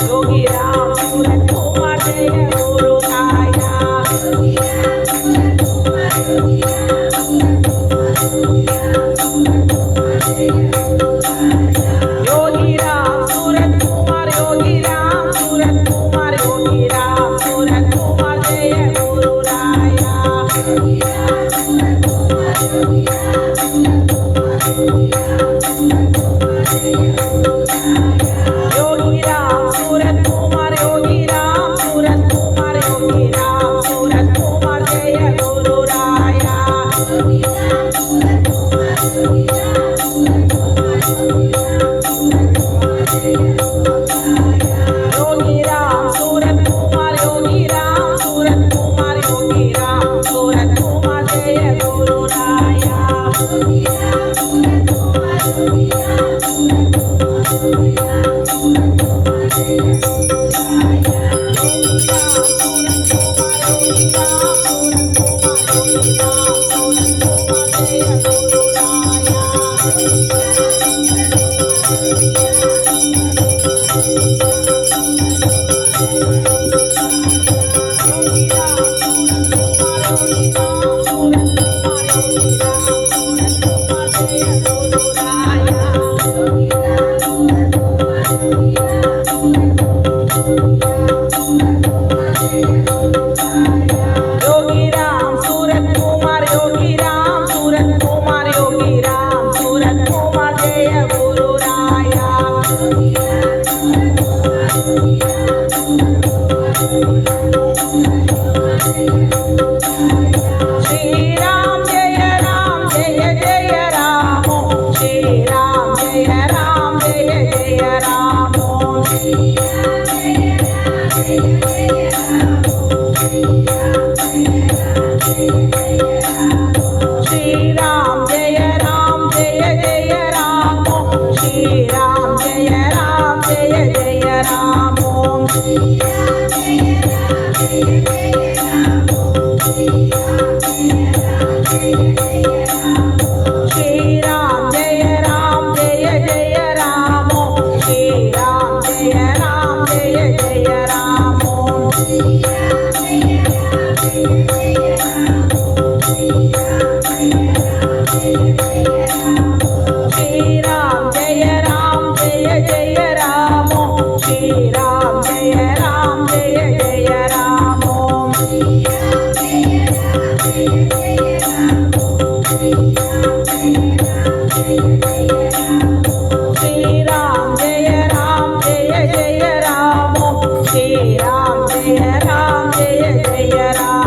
योगी राम सूरत कुमार जय गुरुराया योगी राम सूरत कुमार योगी राम सूरत कुमार योगी राम सूरत कुमार जय गुरु राया योगी राम सूरत कुमार योगी राम सूरत कुमार योगी राम सूरत कुमार जय गुरु राया योगी राम सूरत कुमार योगी राम सूरत कुमार योगी राम सूरत कुमार जय गुरु राया श्री राम जय जय राम श्री राम जय जय राम श्री राम जय जय राम श्री राम जय जय राम श्री राम जय जय राम श्री राम जय जय राम श्री राम जय जय राम श्री राम जय जय राम श्री राम जय जय राम श्री राम जय जय राम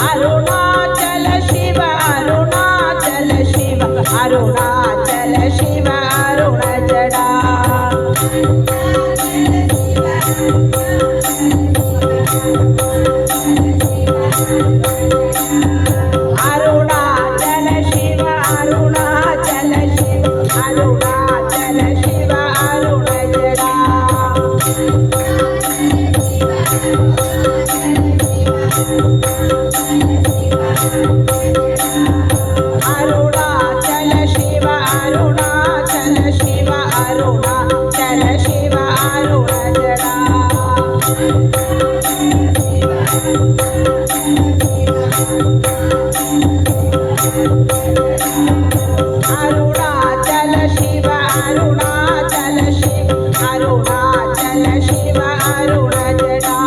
अरुणाचल शिव अरुणाचल शिव अरुणाचल शिव अरुण जडा अरुणाचल शिव अरुणाचल शिव अरुणाचल शिव अरुण जडा अरुणाचल शिव अरुणाचल शिव अरुणाचल शिव अरुण जडा अरुणाचल शिव अरुणाचल शिव अरुणाचल शिव अरुण जडा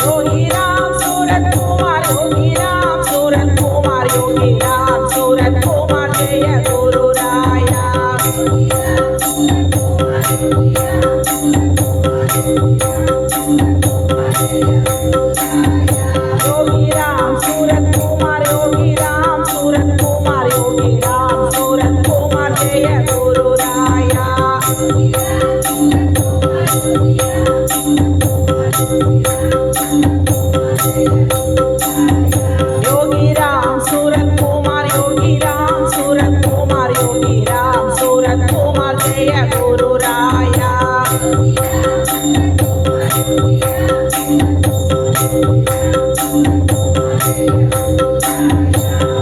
योगी राम सूरत कुमार योगी राम सूरत कुमार योगी राम सूरत कुमार जय गुरु राया योगी राम सूरत कुमार योगी राम सूरत कुमार योगी राम सूरत कुमार जय गुरु राया योगी राम सूरत कुमार योगी राम सूरत कुमार योगी राम सूरत कुमार जय गुरु राया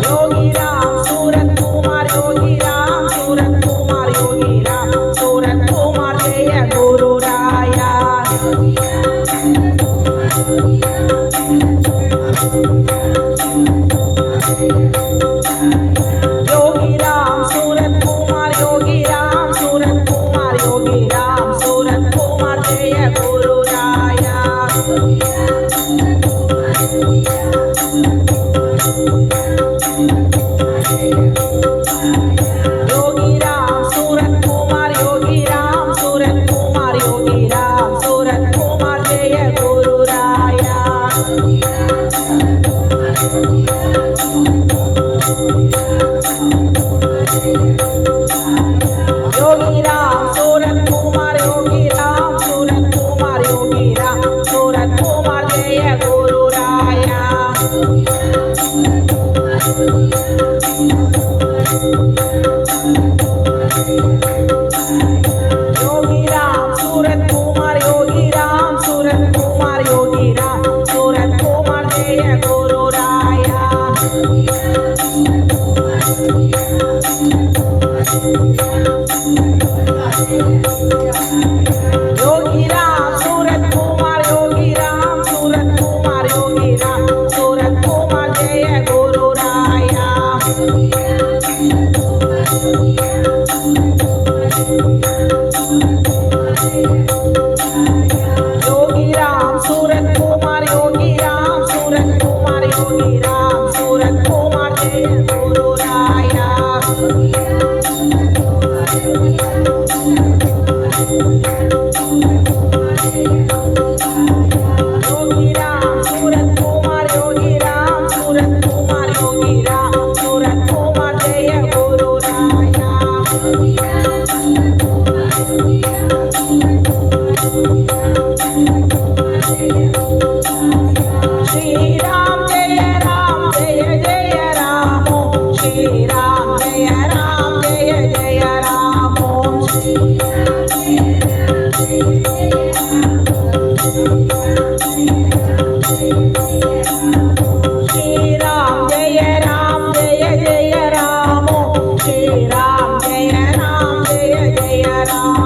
योगी राम सूरत कुमार योगी राम सूरत कुमार योगी राम सूरत कुमार जय गुरु राया योगी राम योगी राम सूरत कुमार योगी राम सूरत कुमार योगी राम सूरत कुमार जय गुरु राया योगी राम सूरत कुमार योगी राम सूरत कुमार योगी राम सूरत कुमार जय गुरु राया योगी राम सूरत कुमार योगी राम सूरत कुमार योगी राम सूरत कुमार जय गुरु राया योगी राम सूरत कुमार योगी राम सूरत कुमार योगी राम सूरत कुमार जय गुरु राया योगी राम सूरत कुमार योगी राम सूरत कुमार योगी राम सूरत कुमार जय गुरु राया श्री राम जय जय राम श्री राम जय जय राम श्री राम जय जय राम श्री राम जय जय राम श्री राम जय जय राम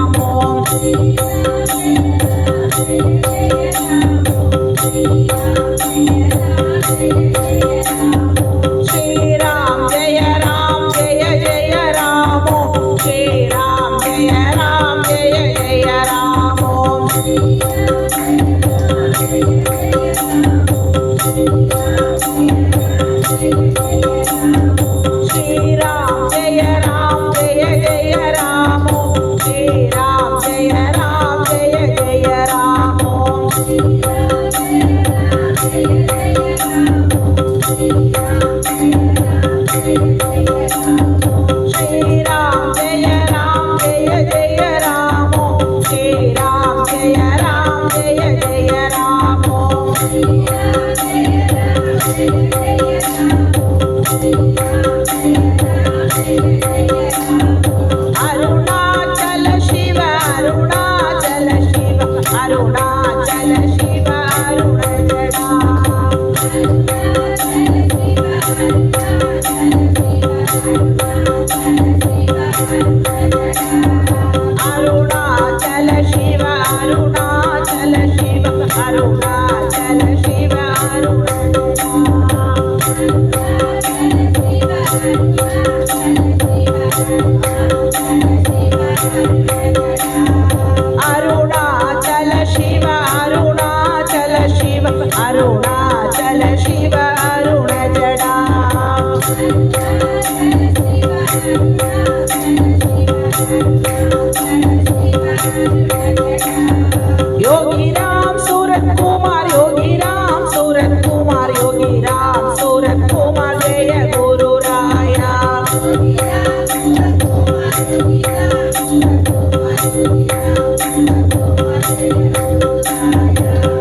श्री राम जय जय राम श्री राम जय जय राम श्री राम जय जय राम श्री राम जय जय राम श्री राम जय जय राम अरुणाचल शिव अरुणाचल शिव अरुणाचल शिव अरुण अरुणाचल शिव अरुणाचल शिव अरुणाचल शिव अरुण अरुणाचल शिव अरुणाचल शिव अरुणाचल शिव अरुण जडा योगी राम सूरत कुमार योगी राम सूरत कुमार योगी राम सूरत कुमार जय गुरु राया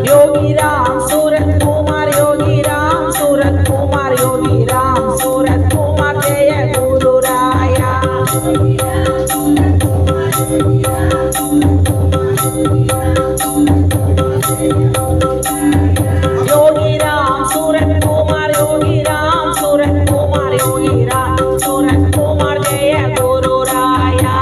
योगी राम सूरत कुमार योगी राम सूरत कुमार योगी राम सूरत कुमार जय गुरु राया योगी राम सूरत कुमार योगी राम सूरत कुमार योगी राम सूरत कुमार जय गुरु राया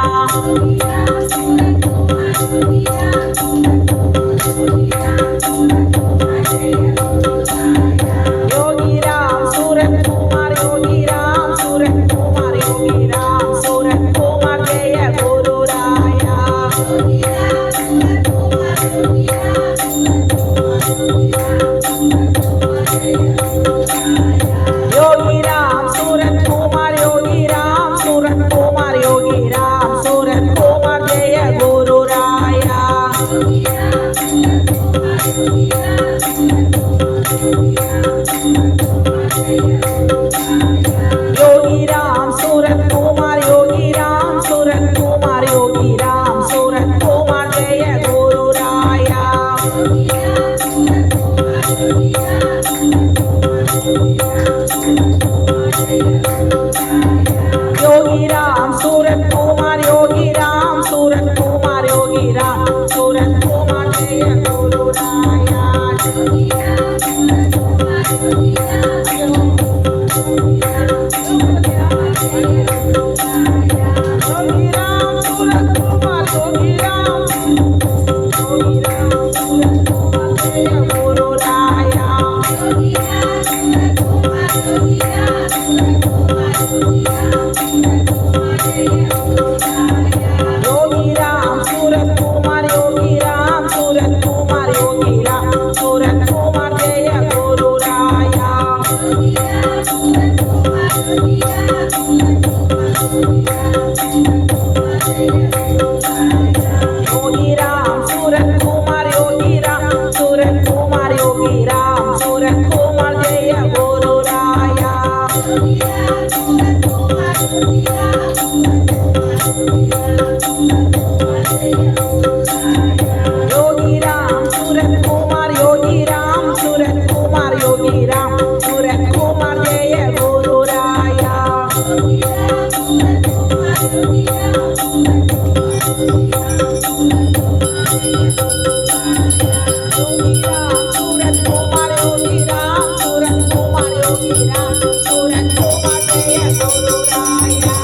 योगी राम सूरत कुमार योगी राम सूरत कुमार योगी राम सूरत कुमार जय गुरु राया योगी राम सूरत कुमार योगी राम सूरत कुमार योगी राम सूरत कुमार योगी राम सूरत कुमार योगी राम सूरत कुमार जय गुरु राया योगी राम सूरत कुमार योगी राम सूरत कुमार योगी राम सूरत कुमार जय गुरु राया योगी राम सूरत कुमार योगी राम सूरत कुमार योगी राम सूरत कुमार जय गुरु राया योगी राम सूरत कुमार योगी राम सूरत कुमार योगी राम सूरत कुमार जय गुरु राया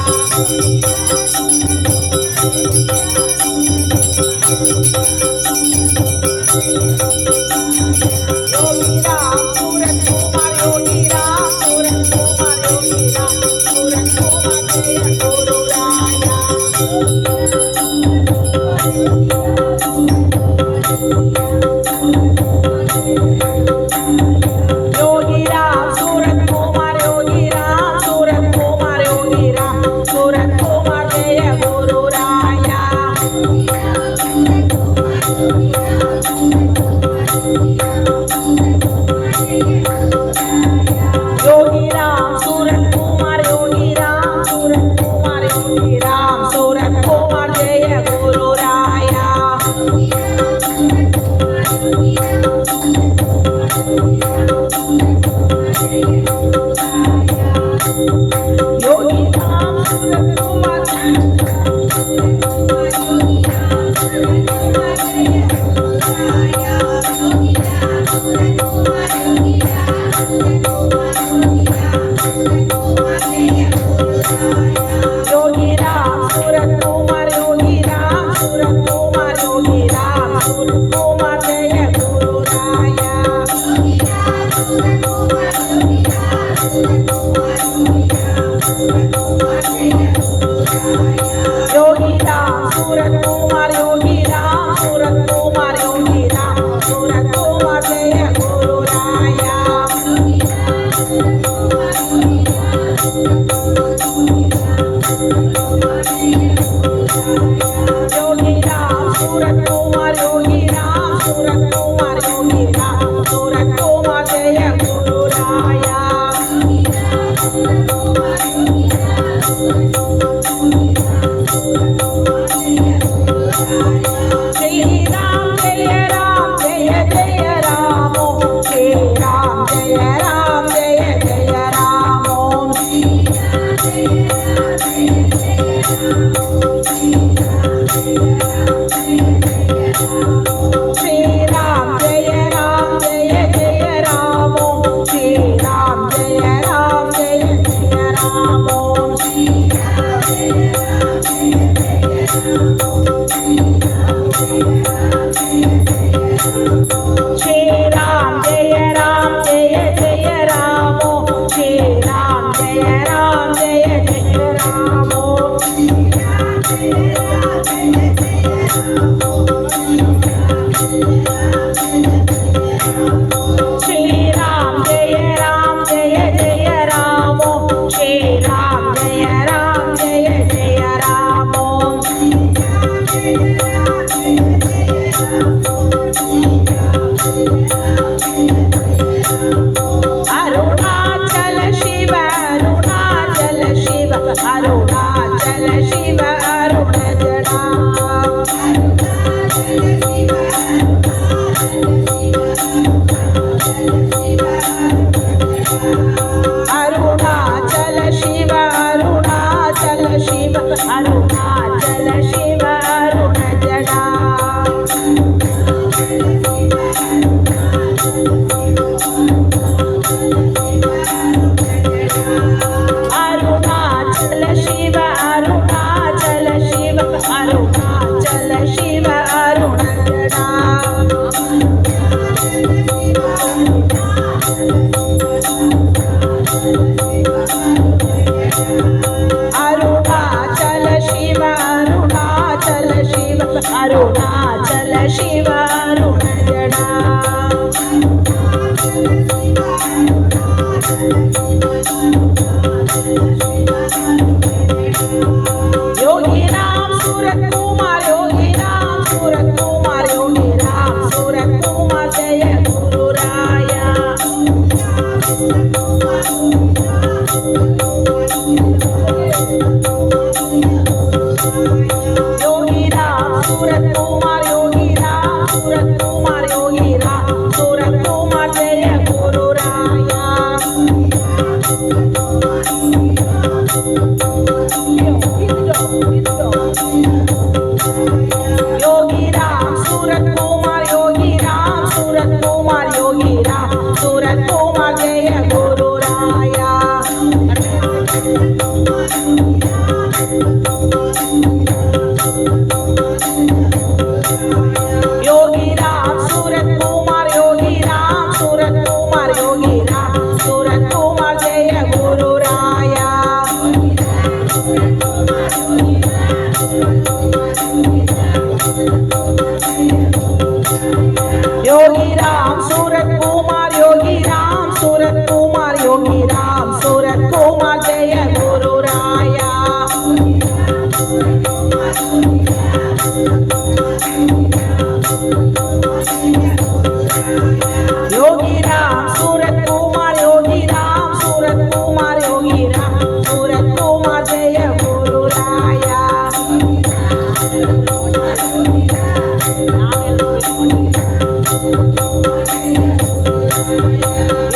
योगी राम सूरत कुमार योगी राम सूरत कुमार योगी राम सूरत कुमार जय गुरु राया योगी राम सूरत कुमार योगी राम सूरत कुमार योगी राम सूरत कुमार जय गुरु राया योगी राम सूरत कुमार योगी राम सूरत कुमार योगी राम सूरत कुमार जय गुरु राया योगी राम सूरत कुमार योगी राम सूरत कुमार योगी राम सूरत कुमार योगी राम सूरत कुमार जय गुरु राया योगी राम सूरत कुमार योगी राम सूरत कुमार योगी राम सूरत कुमार जय गुरु राया योगी राम सूरत कुमार योगी राम सूरत कुमार योगी राम सूरत कुमार जय गुरु राया श्री राम जय राम जय जय राम ओम श्री राम जय राम जय जय राम ओम श्री राम जय राम जय जय राम ओम श्री राम जय राम जय जय राम ओम श्री राम जय राम जय जय राम ओम श्री राम जय राम जय जय राम ओम श्री राम जय राम जय जय राम ओम श्री राम जय राम जय जय राम ओम अरुणाचल शिव अरुणाचल शिव अरुणाचल शिव अरुण जड़ा अरुणाचल शिव अरुणाचल शिव अरुणाचल शिव अरुण जड़ा अरुणाचल शिव अरुणाचल शिव अरुणाचल शिव अरुण जड़ा अरुणाचल शिव అరుణాచల శివ అరుణ జడా योगी राम सूरत कुमार योगी राम सूरत कुमार योगी राम सूरत कुमार जय गुरु राया योगी राम सूरत कुमार योगी राम सूरत कुमार योगी राम सूरत कुमार जय गुरु राया योगी राम सूरत कुमार योगी राम सूरत कुमार योगी राम सूरत कुमार जय गुरु राया योगी राम सूरत कुमार योगी राम सूरत कुमार योगी राम सूरत कुमार जय गुरु राया योगी राम सूरत कुमार योगी राम सूरत कुमार योगी राम सूरत कुमार जय गुरु राया योगी राम सूरत कुमार योगी राम सूरत कुमार योगी राम सूरत कुमार जय गुरु राया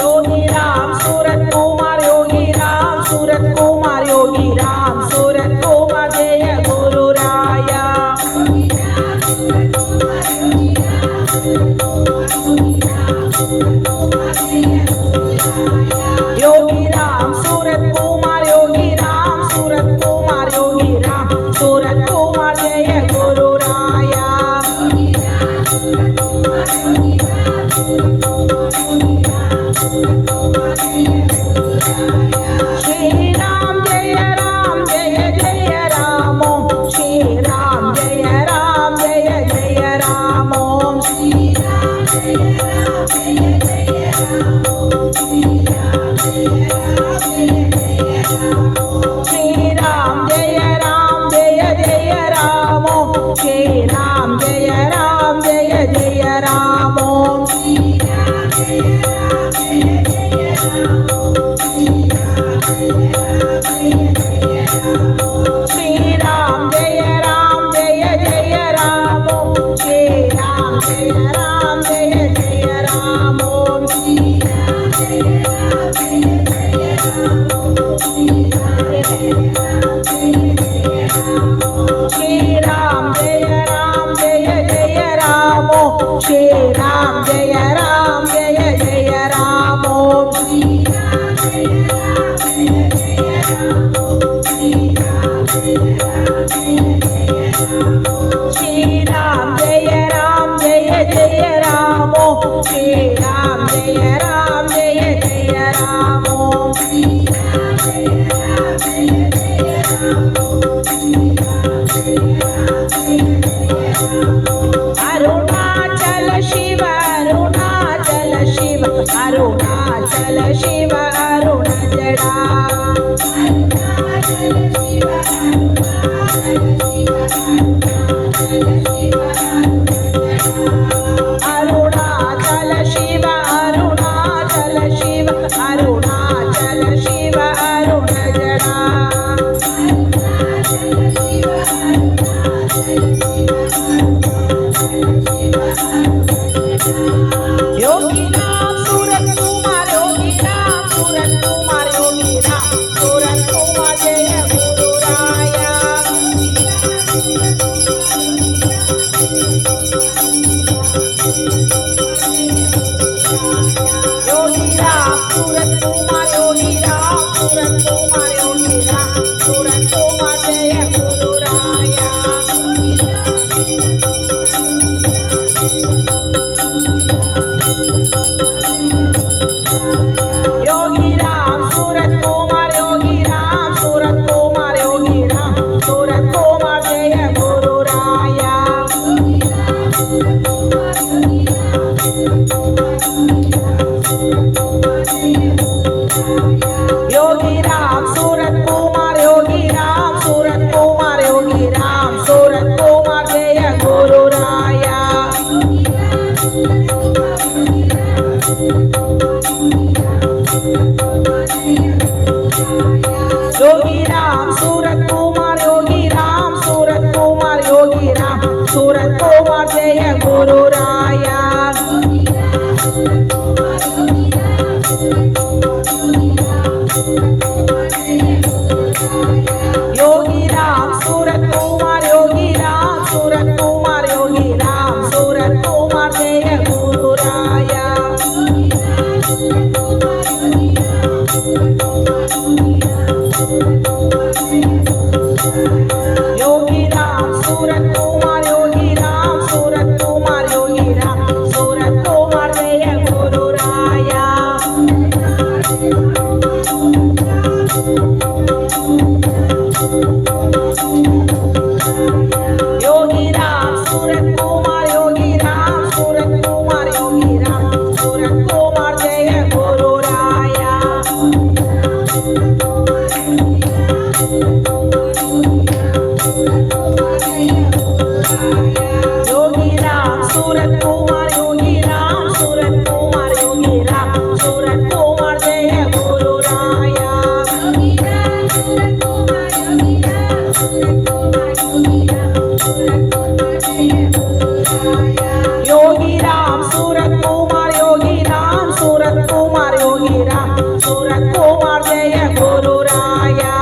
योगी राम सूरत कुमार योगी राम सूरत कुमार योगी राम सूरत कुमार जय गुरु राया योगी राम सूरत कुमार योगी राम सूरत कुमार योगी राम सूरत कुमार जय गुरु राया श्री राम जय जय राम ओम श्री राम जय जय राम ओम श्री राम जय श्री राम जय जय राम ओम श्री राम जय जय राम ओम श्री राम जय जय राम ओम श्री राम जय जय राम ओम श्री राम जय जय राम ओम श्री राम जय जय राम ओम श्री राम जय जय राम ओम श्री राम जय जय राम ओम अरुणाचल शिव अरुणाचल शिव अरुणाचल शिव अरुण जड़ा अरुणाचल शिव अरुणाचल शिव अरुणाचल शिव अरुण जड़ा योगी राम सूरत कुमार योगी राम सूरत कुमार योगी राम सूरत कुमार जय गुरु राया योगी राम सूरत कुमार योगी राम सूरत कुमार योगी राम सूरत कुमार जय गुरु राया योगी राम सूरत कुमार योगी राम सूरत कुमार योगी राम सूरत कुमार जय गुरु राया गुरु राया योगी राम सूरत कुमार योगी राम सूरत कुमार योगी राम सूरत कुमार जय गुरु राया योगी राम सूरत कुमार योगी राम सूरत कुमार योगी राम सूरत कुमार जय गुरु राया योगी राम सूरत कुमार योगी राम सूरत कुमार योगी राम सूरत कुमार जय गुरु राया योगी राम सूरत कुमार योगी राम सूरत कुमार योगी राम सूरत कुमार जय गुरु राया योगी राम सूरत कुमार योगी राम सूरत कुमार योगी राम सूरत कुमार जय गुरु राया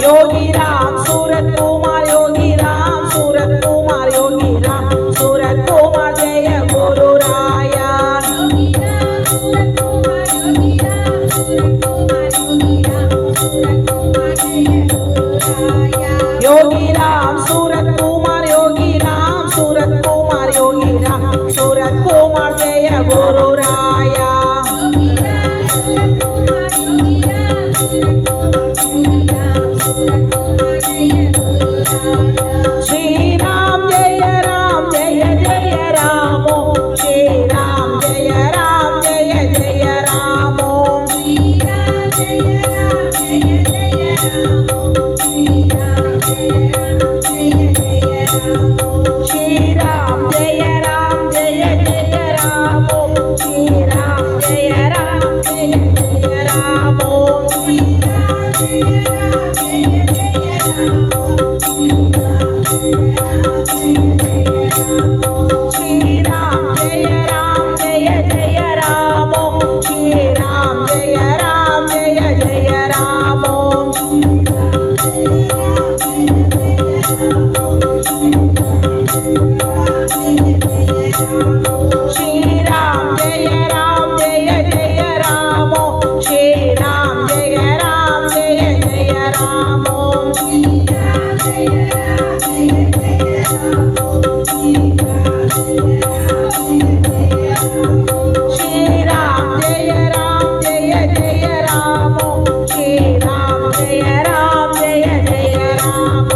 योगी राम सूरत कुमार योगी राम सूरत कुमार योगी राम सूरत कुमार जय गुरु राया योगी राम सूरत कुमार योगी राम सूरत कुमार योगी राम सूरत कुमार जय गुरु राया श्री राम जय जय राम श्री राम जय जय राम श्री राम जय जय राम श्री राम जय जय राम श्री राम जय जय राम श्री राम जय जय राम श्री राम जय जय राम श्री राम जय जय राम श्री राम जय जय राम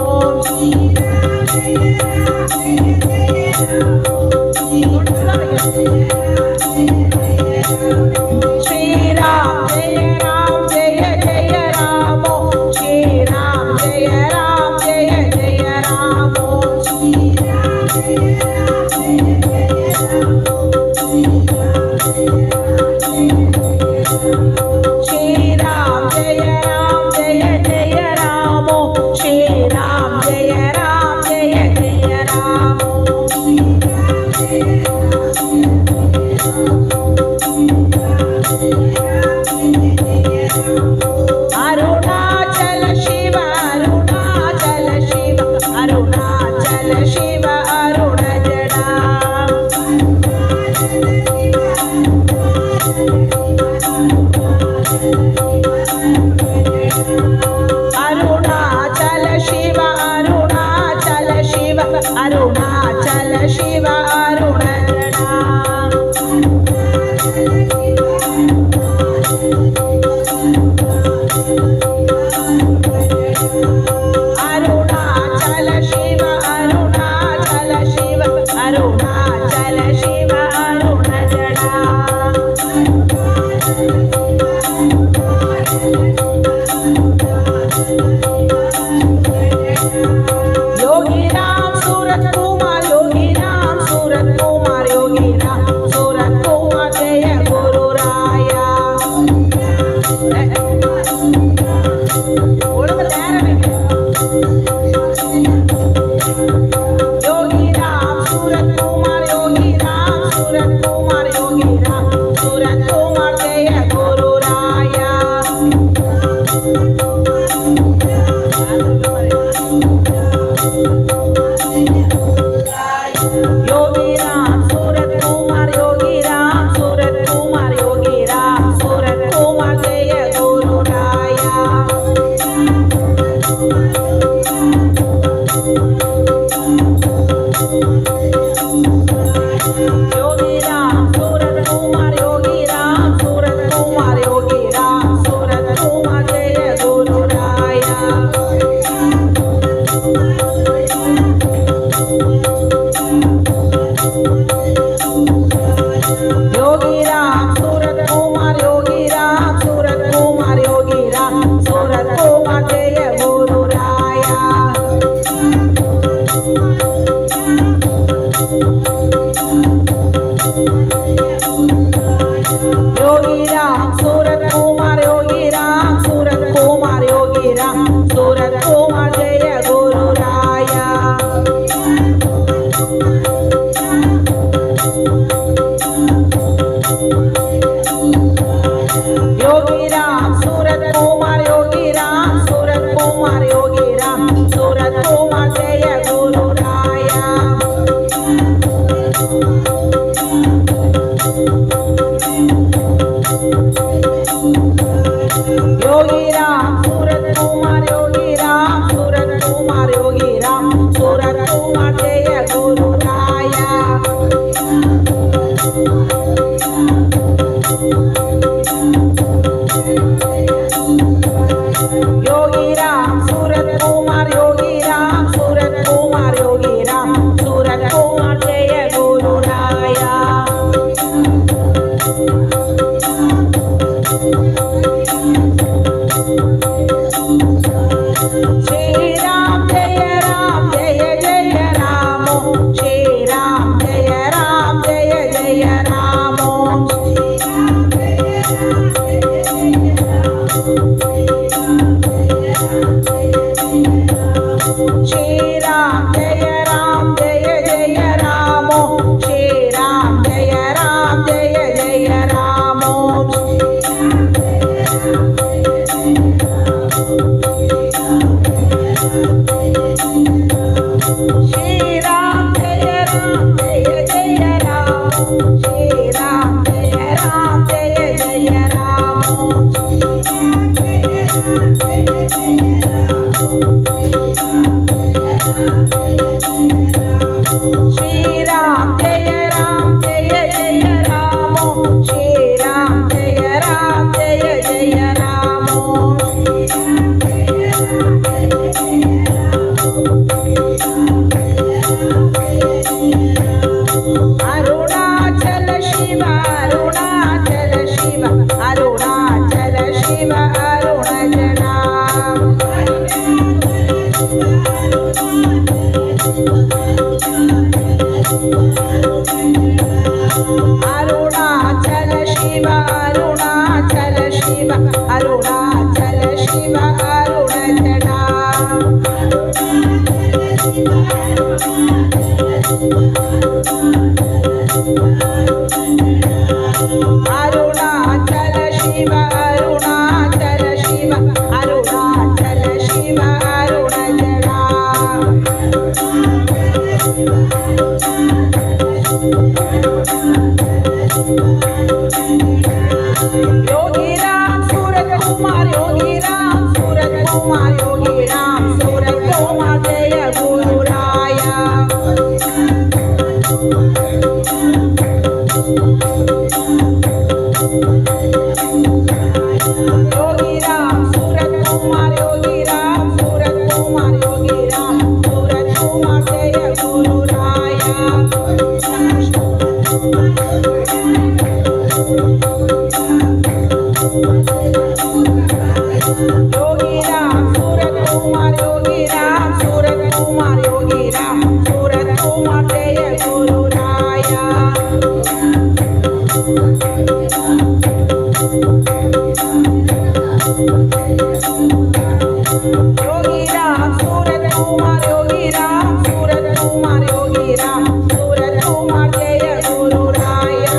श्री राम जय जय राम श्री राम जय जय राम श्री राम जय जय राम श्री राम जय जय राम श्री राम जय जय राम अरुणाचल शिव अरुणाचल शिव अरुणाचल शिव अरुण जडा अरुणाचल शिव अरुणाचल शिव अरुणाचल शिव अरुण जडा अरुणाचल शिव अरुणाचल शिव अरुणाचल शिव अरुण जडा योगी राम सूरत कुमार योगी राम सूरत कुमार योगी राम सूरत कुमार जय गुरु राया कुमार जय गुरु राया योगी राम सूरत कुमार योगी राम सूरत कुमार योगी राम सूरत कुमार जय गुरु राया योगी राम सूरत कुमार योगी राम सूरत कुमार योगी राम सूरत कुमार जय गुरु राया योगी राम सूरत कुमार योगी राम सूरत कुमार योगी राम सूरत कुमार जय गुरु राया योगी राम सूरत कुमार योगी राम सूरत कुमार योगी राम सूरत कुमार जय गुरु राया योगी राम सूरत कुमार योगी राम सूरत कुमार योगी राम सूरत कुमार जय गुरु राया योगी राम सूरत कुमार योगी राम सूरत कुमार योगी राम सूरत कुमार जय गुरु राया योगी राम सूरत कुमार योगी राम सूरत कुमार योगी राम सूरत कुमार जय गुरु राया श्री राम जय जय राम श्री राम जय जय राम श्री राम जय जय राम श्री राम जय जय राम श्री राम जय जय राम श्री राम जय जय राम श्री राम जय जय राम श्री राम जय जय राम अरुणाचल शिव अरुणाचल शिव अरुणाचल शिव अरुणजना अरुणाचल शिव अरुणाचल शिव अरुणाचल शिव अरुणजना अरुणाचल शिव अरुणाचल शिव अरुणाचल शिव अरुणजना योगी राम सूरत कुमार योगी राम सूरत कुमार योगी राम सूरत कुमार जय गुरु राया योगी राम सूरत कुमार योगी राम सूरत कुमार योगी राम सूरत कुमार जय गुरु राया योगी राम सूरत कुमार योगी राम सूरत कुमार योगी राम सूरत कुमार जय गुरु राया योगी राम सूरत कुमार योगी राम सूरत कुमार योगी राम सूरत कुमार जय गुरु राया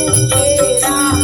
Jai Ram